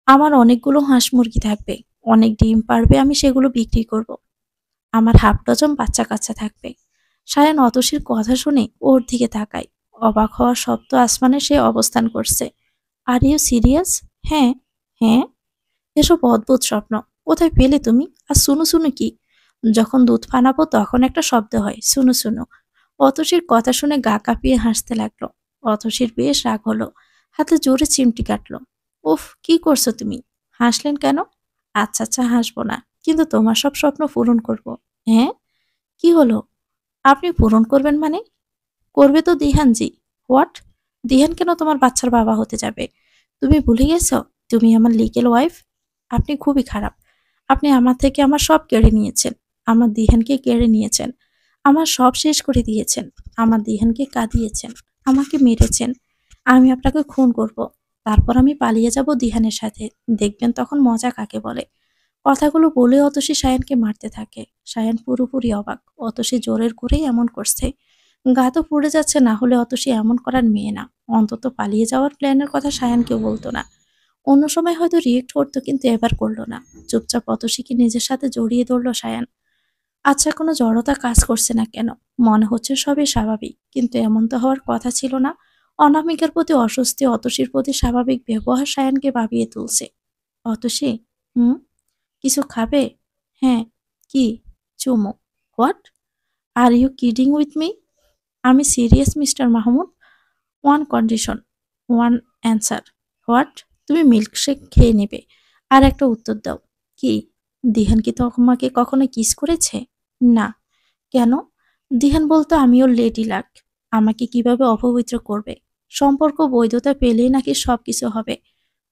আমার অনেকগুলো হাঁস মুরগি থাকবে, অনেক ডিম পারবে, আমি সেগুলো বিক্রি করব। আমার হাফ ডজন বাচ্চা কাচ্চা থাকবে। সায়ান অতসীর কথা শুনে ওর দিকে তাকায়। অবাক হওয়ার শব্দ আসমানে সে অবস্থান করছে। Are you serious? হ্যাঁ। হ্যাঁ। এসব অদ্ভুত স্বপ্ন কোথায় পেলে তুমি? আর শুনু শুনু কি? যখন দুধ ফানাবো তখন একটা শব্দ হয়, শুনু শুনু। অতসীর কথা শুনে গা কাঁপিয়ে হাসতে লাগলো। অতসীর বেশ রাগ হলো, হাতে জোরে চিমটি কাটলো। উফ, কি করছো তুমি? হাসলেন কেন? আচ্ছা আচ্ছা, হাসবো না, কিন্তু তোমার সব স্বপ্ন পূরণ করব। হ্যাঁ? কি হলো? আপনি পূরণ করবেন মানে? করবে তো দিহান জি। হোয়াট? দিহান কেন তোমার বাচ্চার বাবা হতে যাবে? তুমি ভুলে গেছো তুমি আমার লিগ্যাল ওয়াইফ? আপনি খুবই খারাপ। আপনি আমার থেকে আমার সব কেড়ে নিয়েছেন। আমার দিহানকে কেড়ে নিয়েছেন। আমার সব শেষ করে দিয়েছেন। আমার দিহানকে কাঁদিয়েছেন। আমাকে মেরেছেন। আমি আপনাকে খুন করব। তারপর আমি পালিয়ে যাব দিহানের সাথে। দেখবেন তখন মজা কাকে বলে। কথাগুলো বলে অতসী সায়ানকে মারতে থাকে। সায়ান পুরোপুরি অবাক। অতসী জোরের করেই এমন করছে। গা তো পুড়ে যাচ্ছে, না হলে অতসী এমন করার মেয়ে না। অন্তত পালিয়ে যাওয়ার প্ল্যানের কথা সায়ানকেও বলতো না। অন্য সময় হয়তো রিয়েক্ট করতো, কিন্তু এবার করলো না। চুপচাপ অতসীকে নিজের সাথে জড়িয়ে ধরলো সায়ান। আচ্ছা, কোনো জড়তা কাজ করছে না কেন? মনে হচ্ছে সবই স্বাভাবিক, কিন্তু এমন তো হওয়ার কথা ছিল না। অনামিকার প্রতি অস্বস্তি, অতসীর প্রতি স্বাভাবিক ব্যবহার সায়ানকে ভাবিয়ে তুলছে। অতসী, হুম, কিছু খাবে? হ্যাঁ। কি? চুমু। What? Are you kidding with me? আমি serious mister Mahmud. One condition, one answer. What? তুমি মিল্কশেক খেয়ে নেবে, আর একটা উত্তর দাও। কি? দিহান কি তোমাকে কখনো কিস করেছে? না। কেন? দিহান বলতো আমি ওর লেডি লাক। আমাকে কিভাবে অপবিত্র করবে? সম্পর্ক বৈধতা পেলেই নাকি সবকিছু হবে।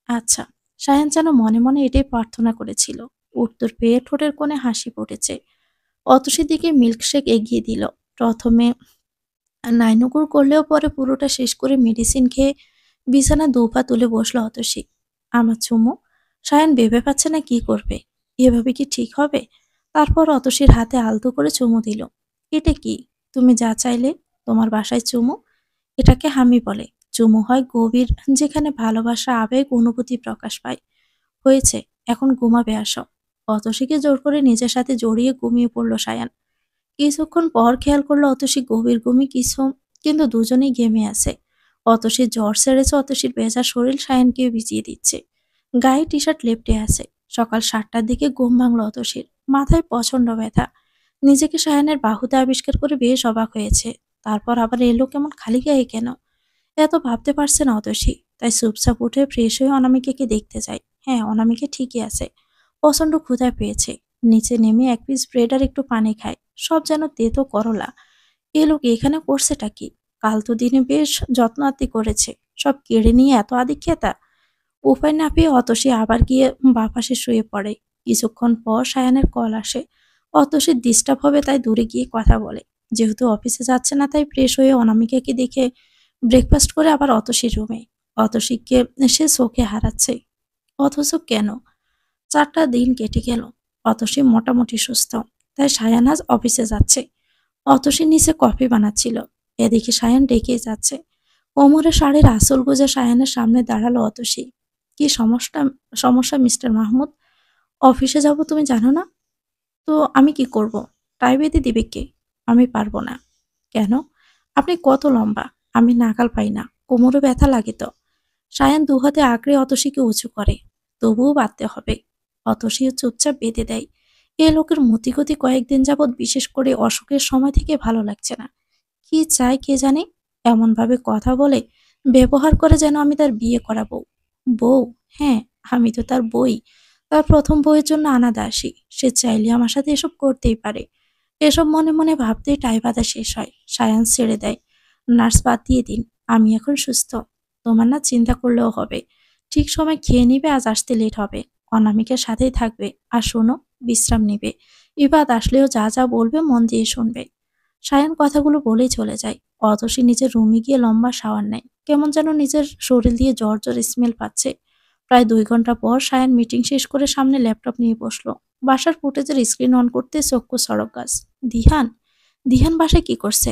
আচ্ছা। সায়ান যেন মনে মনে এটাই প্রার্থনা করেছিল। উত্তর পেয়ে ঠোঁটের কোণে হাসি ফুটেছে। অতসীর দিকে মিল্কশেক এগিয়ে দিল। প্রথমে নাইনকুর করলেও পরে পুরোটা শেষ করে মেডিসিন খেয়ে বিছানা দুপা তুলে বসলো অতসী। আমার চুমু। সায়ান ভেবে পাচ্ছে না কি করবে। এভাবে কি ঠিক হবে? তারপর অতসীর হাতে আলতো করে চুমু দিল। এটা কি? তুমি যা চাইলে। তোমার বাসায় চুমু? এটাকে হামি বলে। চুমু হয় গভীর, যেখানে ভালোবাসা, আবেগ, অনুভূতি প্রকাশ পায়। হয়েছে, এখন ঘুমাবে আসো। অতসীকে জোর করে নিজের সাথে জড়িয়ে ঘুমিয়ে পড়ল সায়ান। কিছুক্ষণ পর খেয়াল করলো অতসী গভীর ঘুমে কিছু, কিন্তু দুজনেই ঘেমে আছে। অতসীর জ্বর সেরেছে, অতসীর ভেজা শরীর সায়ানকে ভিজিয়ে দিচ্ছে। গায়ে টি শার্ট লেপটে আছে। সকাল 7টার দিকে ঘুম ভাঙল অতসীর। মাথায় প্রচন্ড ব্যথা। নিজেকে সায়ানের বাহুতে আবিষ্কার করে বেশ অবাক হয়েছে। তারপর আবার এলো কেমন খালি গায়ে কেন? এত ভাবতে পারছে না অতসী। তাই চুপচাপ উঠে ফ্রেশ হয়ে অনামিকাকে দেখতে যায়। হ্যাঁ, অনামিকা ঠিকই আছে। প্রচন্ড ক্ষুধা পেয়েছে। নিচে নেমে এক পিস ব্রেড আর একটু পানি খায়। সব যেন তেতো করলা। এ লোক এখানে করছেটা কি? কাল তো দিনে বেশ যত্ন আত্তি করেছে। সব কেড়ে নিয়ে এত আদিক্ষেতা। উপায় না পেয়ে অতসী আবার গিয়ে বাপাশে শুয়ে পড়ে। কিছুক্ষণ পর সায়ানের কল আসে। অতসীর ডিস্টার্ব হবে তাই দূরে গিয়ে কথা বলে। যেহেতু অফিসে যাচ্ছে না, তাই ফ্রেশ হয়ে অনামিকাকে দেখে ব্রেকফাস্ট করে আবার অতসীর রুমে। অতসীকে সে চোখে হারাচ্ছে। অথচ কেন? 4টা দিন কেটে গেল। অতসী মোটামুটি সুস্থ। তাই সায়ান আজ অফিসে যাচ্ছে। অতসী নিচে কফি বানাচ্ছিল। এদিকে সায়ান ডেকেই যাচ্ছে। কোমরে শাড়ির আঁচল গুজে সায়ানের সামনে দাঁড়ালো অতসী। কি সমস্যা? সমস্যা মিস্টার মাহমুদ? অফিসে যাব তুমি জানো না? তো আমি কি করব? টাই বেঁধে দিবে কে? আমি পারবো না। কেন? আপনি কত লম্বা? আমি নাগাল পাই না। কোমরে ব্যথা লাগে তো। সায়ান দুহাতে আঁকড়ে অতসীকে উঁচু করে। তবুও বাঁধতে হবে। অতসীও চুপচাপ বেঁধে দেয়। এ লোকের মতিগতি কয়েকদিন যাবৎ, বিশেষ করে অসুখের সময় থেকে ভালো লাগছে না। কি চায় কে জানে? এমনভাবে কথা বলে, ব্যবহার করে যেন আমি তার বিয়ে করা বউ। বউ? হ্যাঁ, আমি তো তার বই। তার প্রথম বউয়ের জন্য আনাদা আসি। সে চাইলে আমার সাথে এসব করতেই পারে। এসব মনে মনে ভাবতেই টাই বাঁধা শেষ হয়। সায়ান ছেড়ে দেয়। নার্স বাদ দিয়ে দিন। আমি এখন সুস্থ। তোমার না চিন্তা করলেও হবে। ঠিক সময় খেয়ে নিবে, আজ আসতে লেট হবে। অনামিকার সাথেই থাকবে। আর শোনো, বিশ্রাম নিবে। ইবাদ আসলেও যা যা বলবে মন দিয়ে শুনবে। সায়ান কথাগুলো বলেই চলে যায়। অতসী নিজের রুমে গিয়ে লম্বা শাওয়ার নেয়। কেমন যেন নিজের শরীর দিয়ে জ্বর জ্বর স্মেল পাচ্ছে। প্রায় 2 ঘন্টা পর সায়ান মিটিং শেষ করে সামনে ল্যাপটপ নিয়ে বসলো। বাসার ফুটেজের স্ক্রিন অন করতে চক্ষু সড়ক গাছ। দিহান? দিহান বাসায় কি করছে?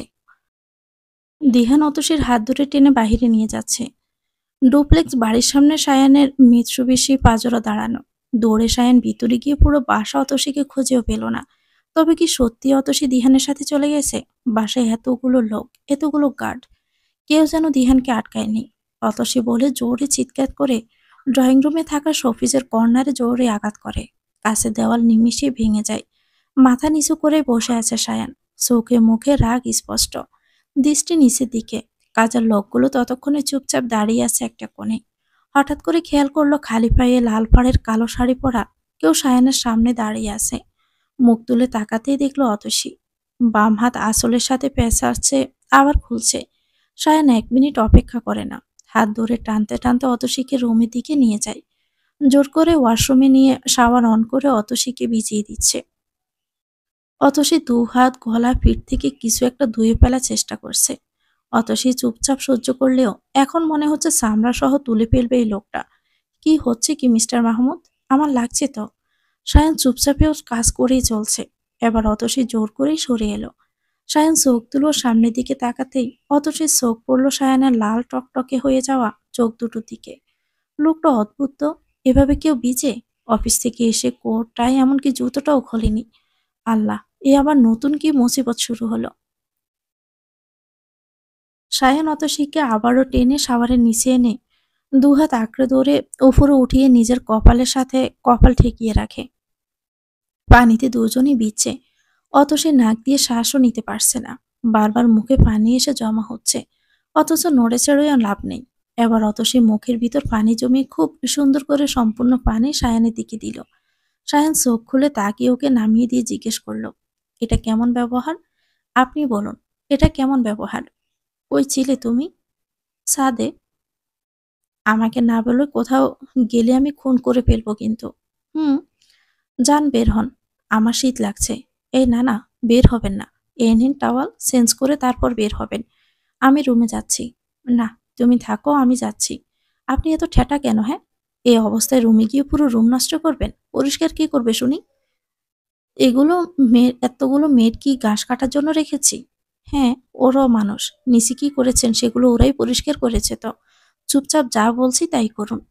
দিহান অতসীর হাত ধরে টেনে বাহিরে নিয়ে যাচ্ছে। ডুপ্লেক্স বাড়ির সামনে সায়ানের মিৎসুবিশি পাজরা দাঁড়ানো। দৌড়ে সায়ান ভিতরে গিয়ে পুরো বাসা অতসীকে খুঁজেও পেল না। তবে কি সত্যি অতসী দিহানের সাথে চলে গেছে? বাসায় এতগুলো লোক, এতগুলো গার্ড, কেউ যেন দিহানকে আটকায়নি। অতসী বলে জোরে চিৎকার করে ড্রয়িং রুমে থাকা শোফিজের কর্নারে জোরে আঘাত করে। কাছে দেওয়াল নিমিষে ভেঙে যায়। মাথা নিচু করে বসে আছে সায়ান। চোখে মুখে রাগ স্পষ্ট। দৃষ্টি নিচের দিকে। কাজের লোকগুলো ততক্ষণে চুপচাপ দাঁড়িয়ে আছে একটা কোণে। হঠাৎ করে খেয়াল করলো খালি পায়ে লাল পাড়ের কালো শাড়ি পরা কেউ সায়ানের সামনে দাঁড়িয়ে আছে। মুখ তুলে তাকাতেই দেখলো অতসী। বাম হাত আঁচলের সাথে পেঁচাচ্ছে, আবার খুলছে। সায়ান 1 মিনিট অপেক্ষা করে না, হাত ধরে টানতে টানতে অতসীকে রুমের দিকে নিয়ে যায়। জোর করে ওয়াশরুমে নিয়ে শাওয়ার অন করে অতসীকে ভিজিয়ে দিচ্ছে। অতসী 2 হাত গলা পিঠ থেকে কিছু একটা ধুয়ে ফেলার চেষ্টা করছে। অতসী চুপচাপ সহ্য করলেও এখন মনে হচ্ছে চামড়া সহ তুলে ফেলবে এই লোকটা। কি হচ্ছে কি মিস্টার মাহমুদ? আমার লাগছে তো। সায়ান চুপচাপেও কাজ করেই চলছে। এবার অতসী জোর করেই সরে এলো। সায়ান চোখ তুলো সামনের দিকে তাকাতেই অতসীর চোখ পড়ল সায়ানের লাল টকটকে হয়ে যাওয়া চোখ দুটোর দিকে। লোকটা অদ্ভুত তো, এভাবে কেউ ভিজে? অফিস থেকে এসে কোট টাই এমনকি জুতোটাও খোলেনি। আল্লাহ, এ আবার নতুন কি মুসিবত শুরু হলো? সায়ান অতসীকে আবারও টেনে শাওয়ারের নিচে এনে 2 হাত আঁকড়ে ধরে উপরে উঠিয়ে নিজের কপালের সাথে কপাল ঠেকিয়ে রাখে। পানিতে দুজনই ভিজছে। অতসী নাক দিয়ে শ্বাসও নিতে পারছে না। বারবার মুখে পানি এসে জমা হচ্ছে, অথচ নড়েচড়েও লাভ নেই। এবার অতসী মুখের ভিতর পানি জমিয়ে খুব সুন্দর করে সম্পূর্ণ পানি সায়ানের দিকে দিল। সায়ান চোখ খুলে তাকিয়ে ওকে নামিয়ে দিয়ে জিজ্ঞেস করলো, এটা কেমন ব্যবহার? আপনি বলুন, এটা কেমন ব্যবহার? কই ছিলে তুমি? ছাদে। আমাকে না বলে কোথাও গেলে আমি খুন করে ফেলবো কিন্তু। হুম। যান বের হন, আমার শীত লাগছে। এই না না, বের হবেন না। এই নিন টাওয়াল, চেঞ্জ করে তারপর বের হবেন। আমি রুমে যাচ্ছি। না, তুমি থাকো, আমি যাচ্ছি। আপনি এত ঠেটা কেন, হ্যাঁ? এই অবস্থায় রুমে গিয়ে পুরো রুম নষ্ট করবেন? পরিষ্কার কি করবে শুনি? এগুলো এতগুলো মেয়ের কি ঘাস কাটার জন্য রেখেছি? হ্যাঁ, ওরাও মানুষ। নিচে কি করেছেন সেগুলো ওরাই পরিষ্কার করেছে তো। চুপচাপ যা বলছি তাই করুন।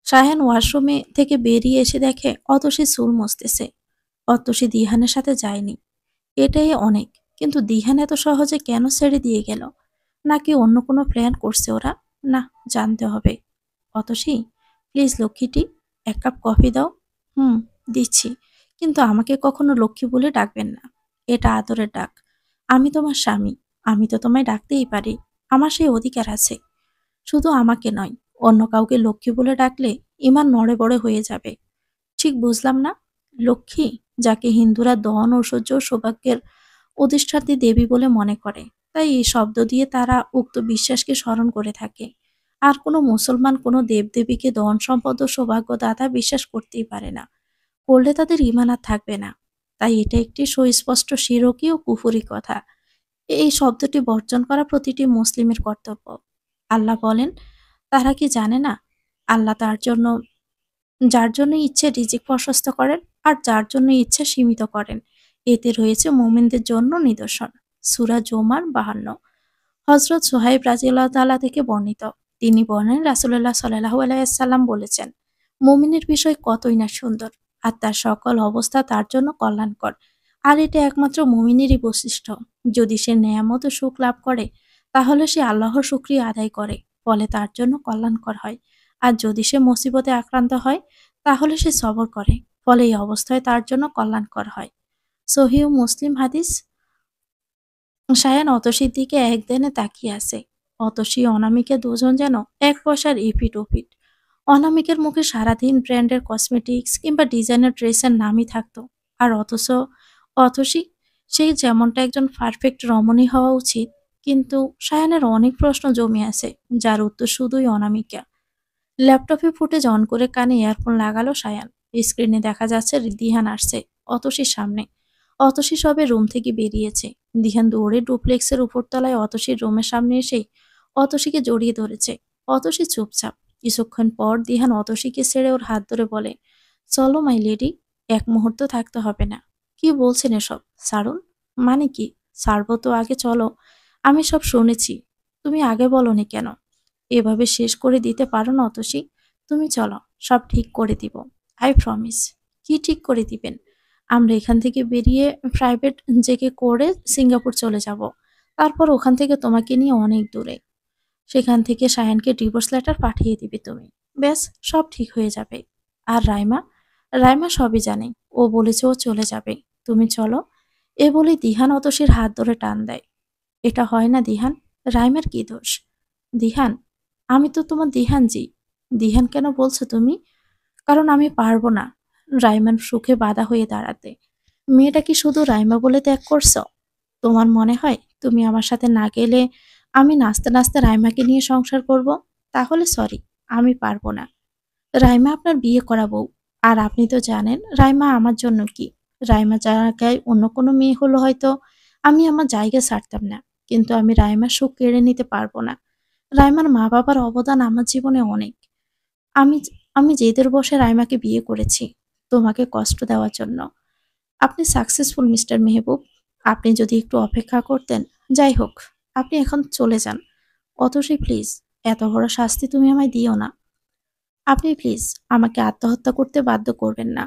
সায়ান ওয়াশরুমে থেকে বেরিয়ে এসে দেখে অতসী চুল মুছতেছে। অতসী দিহানের সাথে যায়নি, এটাই অনেক। কিন্তু দিহান এত সহজে কেন ছেড়ে দিয়ে গেল? নাকি অন্য কোনো প্ল্যান করছে ওরা? না, জানতে হবে। অতসী, প্লিজ লক্ষ্মীটি, 1 কাপ কফি দাও। হুম, দিচ্ছি। কিন্তু আমাকে কখনো লক্ষ্মী বলে ডাকবেন না। এটা আদরের ডাক। আমি তোমার স্বামী। আমি তো তোমায় ডাকতেই পারি। আমার সেই অধিকার আছে। শুধু আমাকে নয়, অন্য কাউকে লক্ষ্মী বলে ডাকলে ইমান নড়ে বড়ে হয়ে যাবে। ঠিক বুঝলাম না। লক্ষ্মী, যাকে হিন্দুরা ধন ঐশ্বর্য ও সৌভাগ্যের অধিষ্ঠাত্রী দেবী বলে মনে করে, তাই এই শব্দ দিয়ে তারা উক্ত বিশ্বাসকে স্মরণ করে থাকে। আর কোনো মুসলমান কোনো দেবদেবীকে ধন সম্পদ ও সৌভাগ্যদাতা বিশ্বাস করতেই পারে না। করলে তাদের ঈমান আর থাকবে না। তাই এটা একটি সুস্পষ্ট শিরকি ও কুফরি কথা। এই শব্দটি বর্জন করা প্রতিটি মুসলিমের কর্তব্য। আল্লাহ বলেন, তারা কি জানে না আল্লাহ যার জন্য ইচ্ছে রিজিক প্রশস্ত করেন আর যার জন্য ইচ্ছে সীমিত করেন। এতে রয়েছে মুমিনদের জন্য নিদর্শন। সূরা জুমার 52। হযরত সুহাইব রাদিয়াল্লাহু তাআলা থেকে বর্ণিত, তিনি বলেন, রাসূলুল্লাহ সাল্লাল্লাহু আলাইহি ওয়াসাল্লাম বলেছেন, মুমিনের বিষয় কতই না সুন্দর, আর তার সকল অবস্থা তার জন্য কল্যাণকর। আর এটা একমাত্র মুমিনেরই বৈশিষ্ট্য। যদি সে নেয়ামত ও সুখ লাভ করে, তাহলে সে আল্লাহর শুকরিয়া আদায় করে, ফলে তার জন্য কল্যাণকর হয়। আর যদি সে মুসিবতে আক্রান্ত হয়, তাহলে সে সবর করে, ফলে এই অবস্থায় তার জন্য কল্যাণকর হয়। সহিহ মুসলিম হাদিস। সায়ান অতসীর দিকে একদিনে তাকিয়ে আছে। অতসী অনামিকা দুজন যেন এক পয়সার ইপিট ওপিট। অনামিকের মুখে সারাদিন ব্র্যান্ডের কসমেটিক্স কিংবা ডিজাইনার ড্রেসের নামই থাকতো। আর অতসী, সেই যেমনটা একজন পারফেক্ট রমণী হওয়া উচিত। কিন্তু সায়ানের অনেক প্রশ্ন জমে আছে, যার উত্তর শুধুই অনামিকা। ল্যাপটপে ফুটেজ অন করে কানে ইয়ারফোন লাগালো সায়ান। স্ক্রিনে দেখা যাচ্ছে দিহান আসছে অতসীর সামনে। অতসী সবে রুম থেকে বেরিয়েছে। দিহান দৌড়ে ডুপ্লেক্সের উপরতলায় অতসীর রুমের সামনে এসেই অতসীকে জড়িয়ে ধরেছে। অতসী চুপচাপ। কিছুক্ষণ পর দিহান অতসীকে ছেড়ে ওর হাত ধরে বলে, চলো মাই লেডি, এক মুহূর্ত থাকতে হবে না। কি বলছেন এসব? ছাড়ুন। মানে কি? ছাড়বো তো, আগে চলো। আমি সব শুনেছি, তুমি আগে বলনি কেন? এভাবে শেষ করে দিতে পারো না অতসী। তুমি চলো, সব ঠিক করে দিব। I promise. কি ঠিক করে দিবেন? আমরা এখান থেকে বেরিয়ে প্রাইভেট জেগে করে সিঙ্গাপুর চলে যাব। তারপর ওখান থেকে তোমাকে নিয়ে অনেক দূরে। সেখান থেকে সায়ানকে ডিভোর্স লেটার পাঠিয়ে দিবে তুমি। ব্যাস, সব ঠিক হয়ে যাবে। আর রাইমা? রাইমা সবই জানে। ও বলেছে ও চলে যাবে। তুমি চলো। এ বলে দিহান অতসীর হাত ধরে টান দেয়। এটা হয় না দিহান। রাইমার কি দোষ? দিহান, আমি তো তোমার দিহান জি। দিহান কেন বলছো তুমি? কারণ আমি পারবো না রাইমার সুখে বাধা হয়ে দাঁড়াতে। মেয়েটা কি শুধু রাইমা বলে ত্যাগ করছো? তোমার মনে হয় তুমি আমার সাথে না গেলে আমি নাচতে নাচতে রাইমাকে নিয়ে সংসার করব? তাহলে সরি, আমি পারবো না। রাইমা আপনার বিয়ে করা বউ। আর আপনি তো জানেন রাইমা আমার জন্য কি। রাইমা জায়গায় অন্য কোনো মেয়ে হলো হয়তো আমি আমার জায়গা ছাড়তাম না, কিন্তু আমি রাইমার সুখ কেড়ে নিতে পারবো না। রাইমার মা বাবার অবদান আমার জীবনে অনেক। আমি আমি জেদের বশে রাইমাকে বিয়ে করেছি তোমাকে কষ্ট দেওয়ার জন্য। আপনি সাকসেসফুল মিস্টার মেহবুব। আপনি যদি একটু অপেক্ষা করতেন। যাই হোক, আপনি এখন চলে যান। অতসী প্লিজ, এত বড় শাস্তি তুমি আমায় দিও না। আপনি প্লিজ আমাকে আত্মহত্যা করতে বাধ্য করবেন না।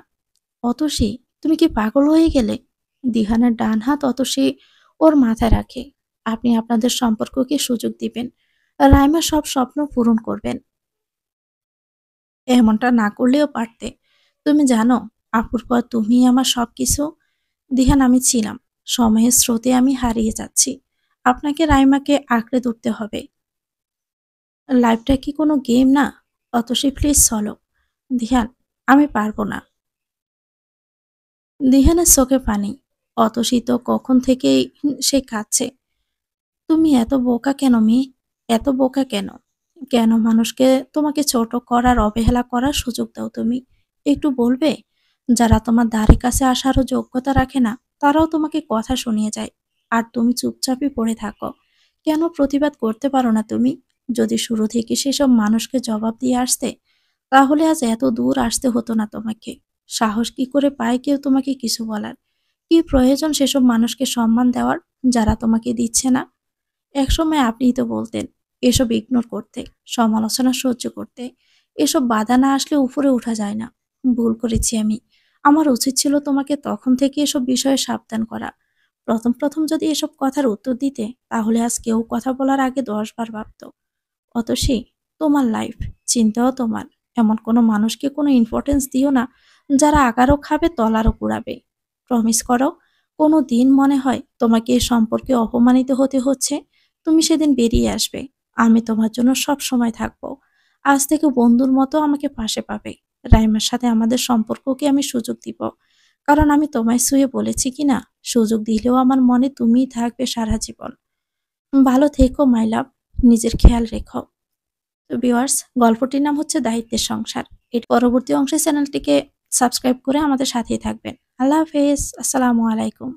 অতসী, তুমি কি পাগল হয়ে গেলে? দিহানের ডান হাত অতসী ওর মাথায় রাখে। আপনি আপনাদের সম্পর্ককে সুযোগ দিবেন, রাইমা সব স্বপ্ন পূরণ করবেন। এমনটা না করলেও পারতে। তুমি জানো, আপুর পর তুমি আমার সবকিছু। দিহান, আমি ছিলাম, সময়ের স্রোতে আমি হারিয়ে যাচ্ছি। আপনাকে রাইমাকে আঁকড়ে ধরতে হবে। লাইফটা কি কোনো গেম না? অতসী প্লিজ চলো। দিহান, আমি পারবো না। দিহানের চোখে পানি। অতসী তো কখন থেকেই সে কাঁদছে। তুমি এত বোকা কেন মেয়ে? এত বোকা কেন? কেন মানুষকে তোমাকে ছোট করার অবহেলা করার সুযোগ দাও তুমি? একটু বলবে? যারা তোমার ধারে কাছে আসারও যোগ্যতা রাখে না তারাও তোমাকে কথা শুনিয়ে যায়, আর তুমি চুপচাপই পড়ে থাকো। কেন প্রতিবাদ করতে পারো না তুমি? যদি শুরু থেকে সেসব মানুষকে জবাব দিয়ে আসতে, তাহলে আজ এত দূর আসতে হতো না তোমাকে। সাহস কি করে পায় কেউ তোমাকে কিছু বলার? কি প্রয়োজন সেসব মানুষকে সম্মান দেওয়ার যারা তোমাকে দিচ্ছে না? একসময় আপনিই তো বলতেন এসব ইগনোর করতে, সমালোচনা সহ্য করতে। এসব বাধা না আসলে উপরে ওঠা যায় না। ভুল করেছি আমি। আমার উচিত ছিল তোমাকে তখন থেকে এসব বিষয়ে সাবধান করা। প্রথম প্রথম যদি এসব কথার উত্তর দিতে, তাহলে আজ কেউ কথা বলার আগে 10 বার ভাবত। অতসী, তোমার লাইফ, চিন্তাও তোমার। এমন কোনো মানুষকে কোনো ইম্পর্টেন্স দিও না যারা আগারও খাবে তলারও কুড়াবে। প্রমিস করো, কোনো দিন মনে হয় তোমাকে এ সম্পর্কে অপমানিত হতে হচ্ছে, তুমি সেদিন বেরিয়ে আসবে। আমি তোমার জন্য সব সময় থাকবো। আজ থেকে বন্ধুর মতো আমাকে পাশে পাবে। রাইমার সাথে আমাদের সম্পর্ককে আমি সুযোগ দিব, কারণ আমি তোমায় ছুঁয়ে বলেছি কি না, সুযোগ দিলেও আমার মনে তুমিই থাকবে সারা জীবন। ভালো থেকো মাই লাভ, নিজের খেয়াল রেখো। তো ভিউয়ার্স, গল্পটির নাম হচ্ছে দায়িত্বের সংসার। এর পরবর্তী অংশে চ্যানেলটিকে সাবস্ক্রাইব করে আমাদের সাথেই থাকবেন। আল্লাহ হাফেজ, আসসালামু আলাইকুম।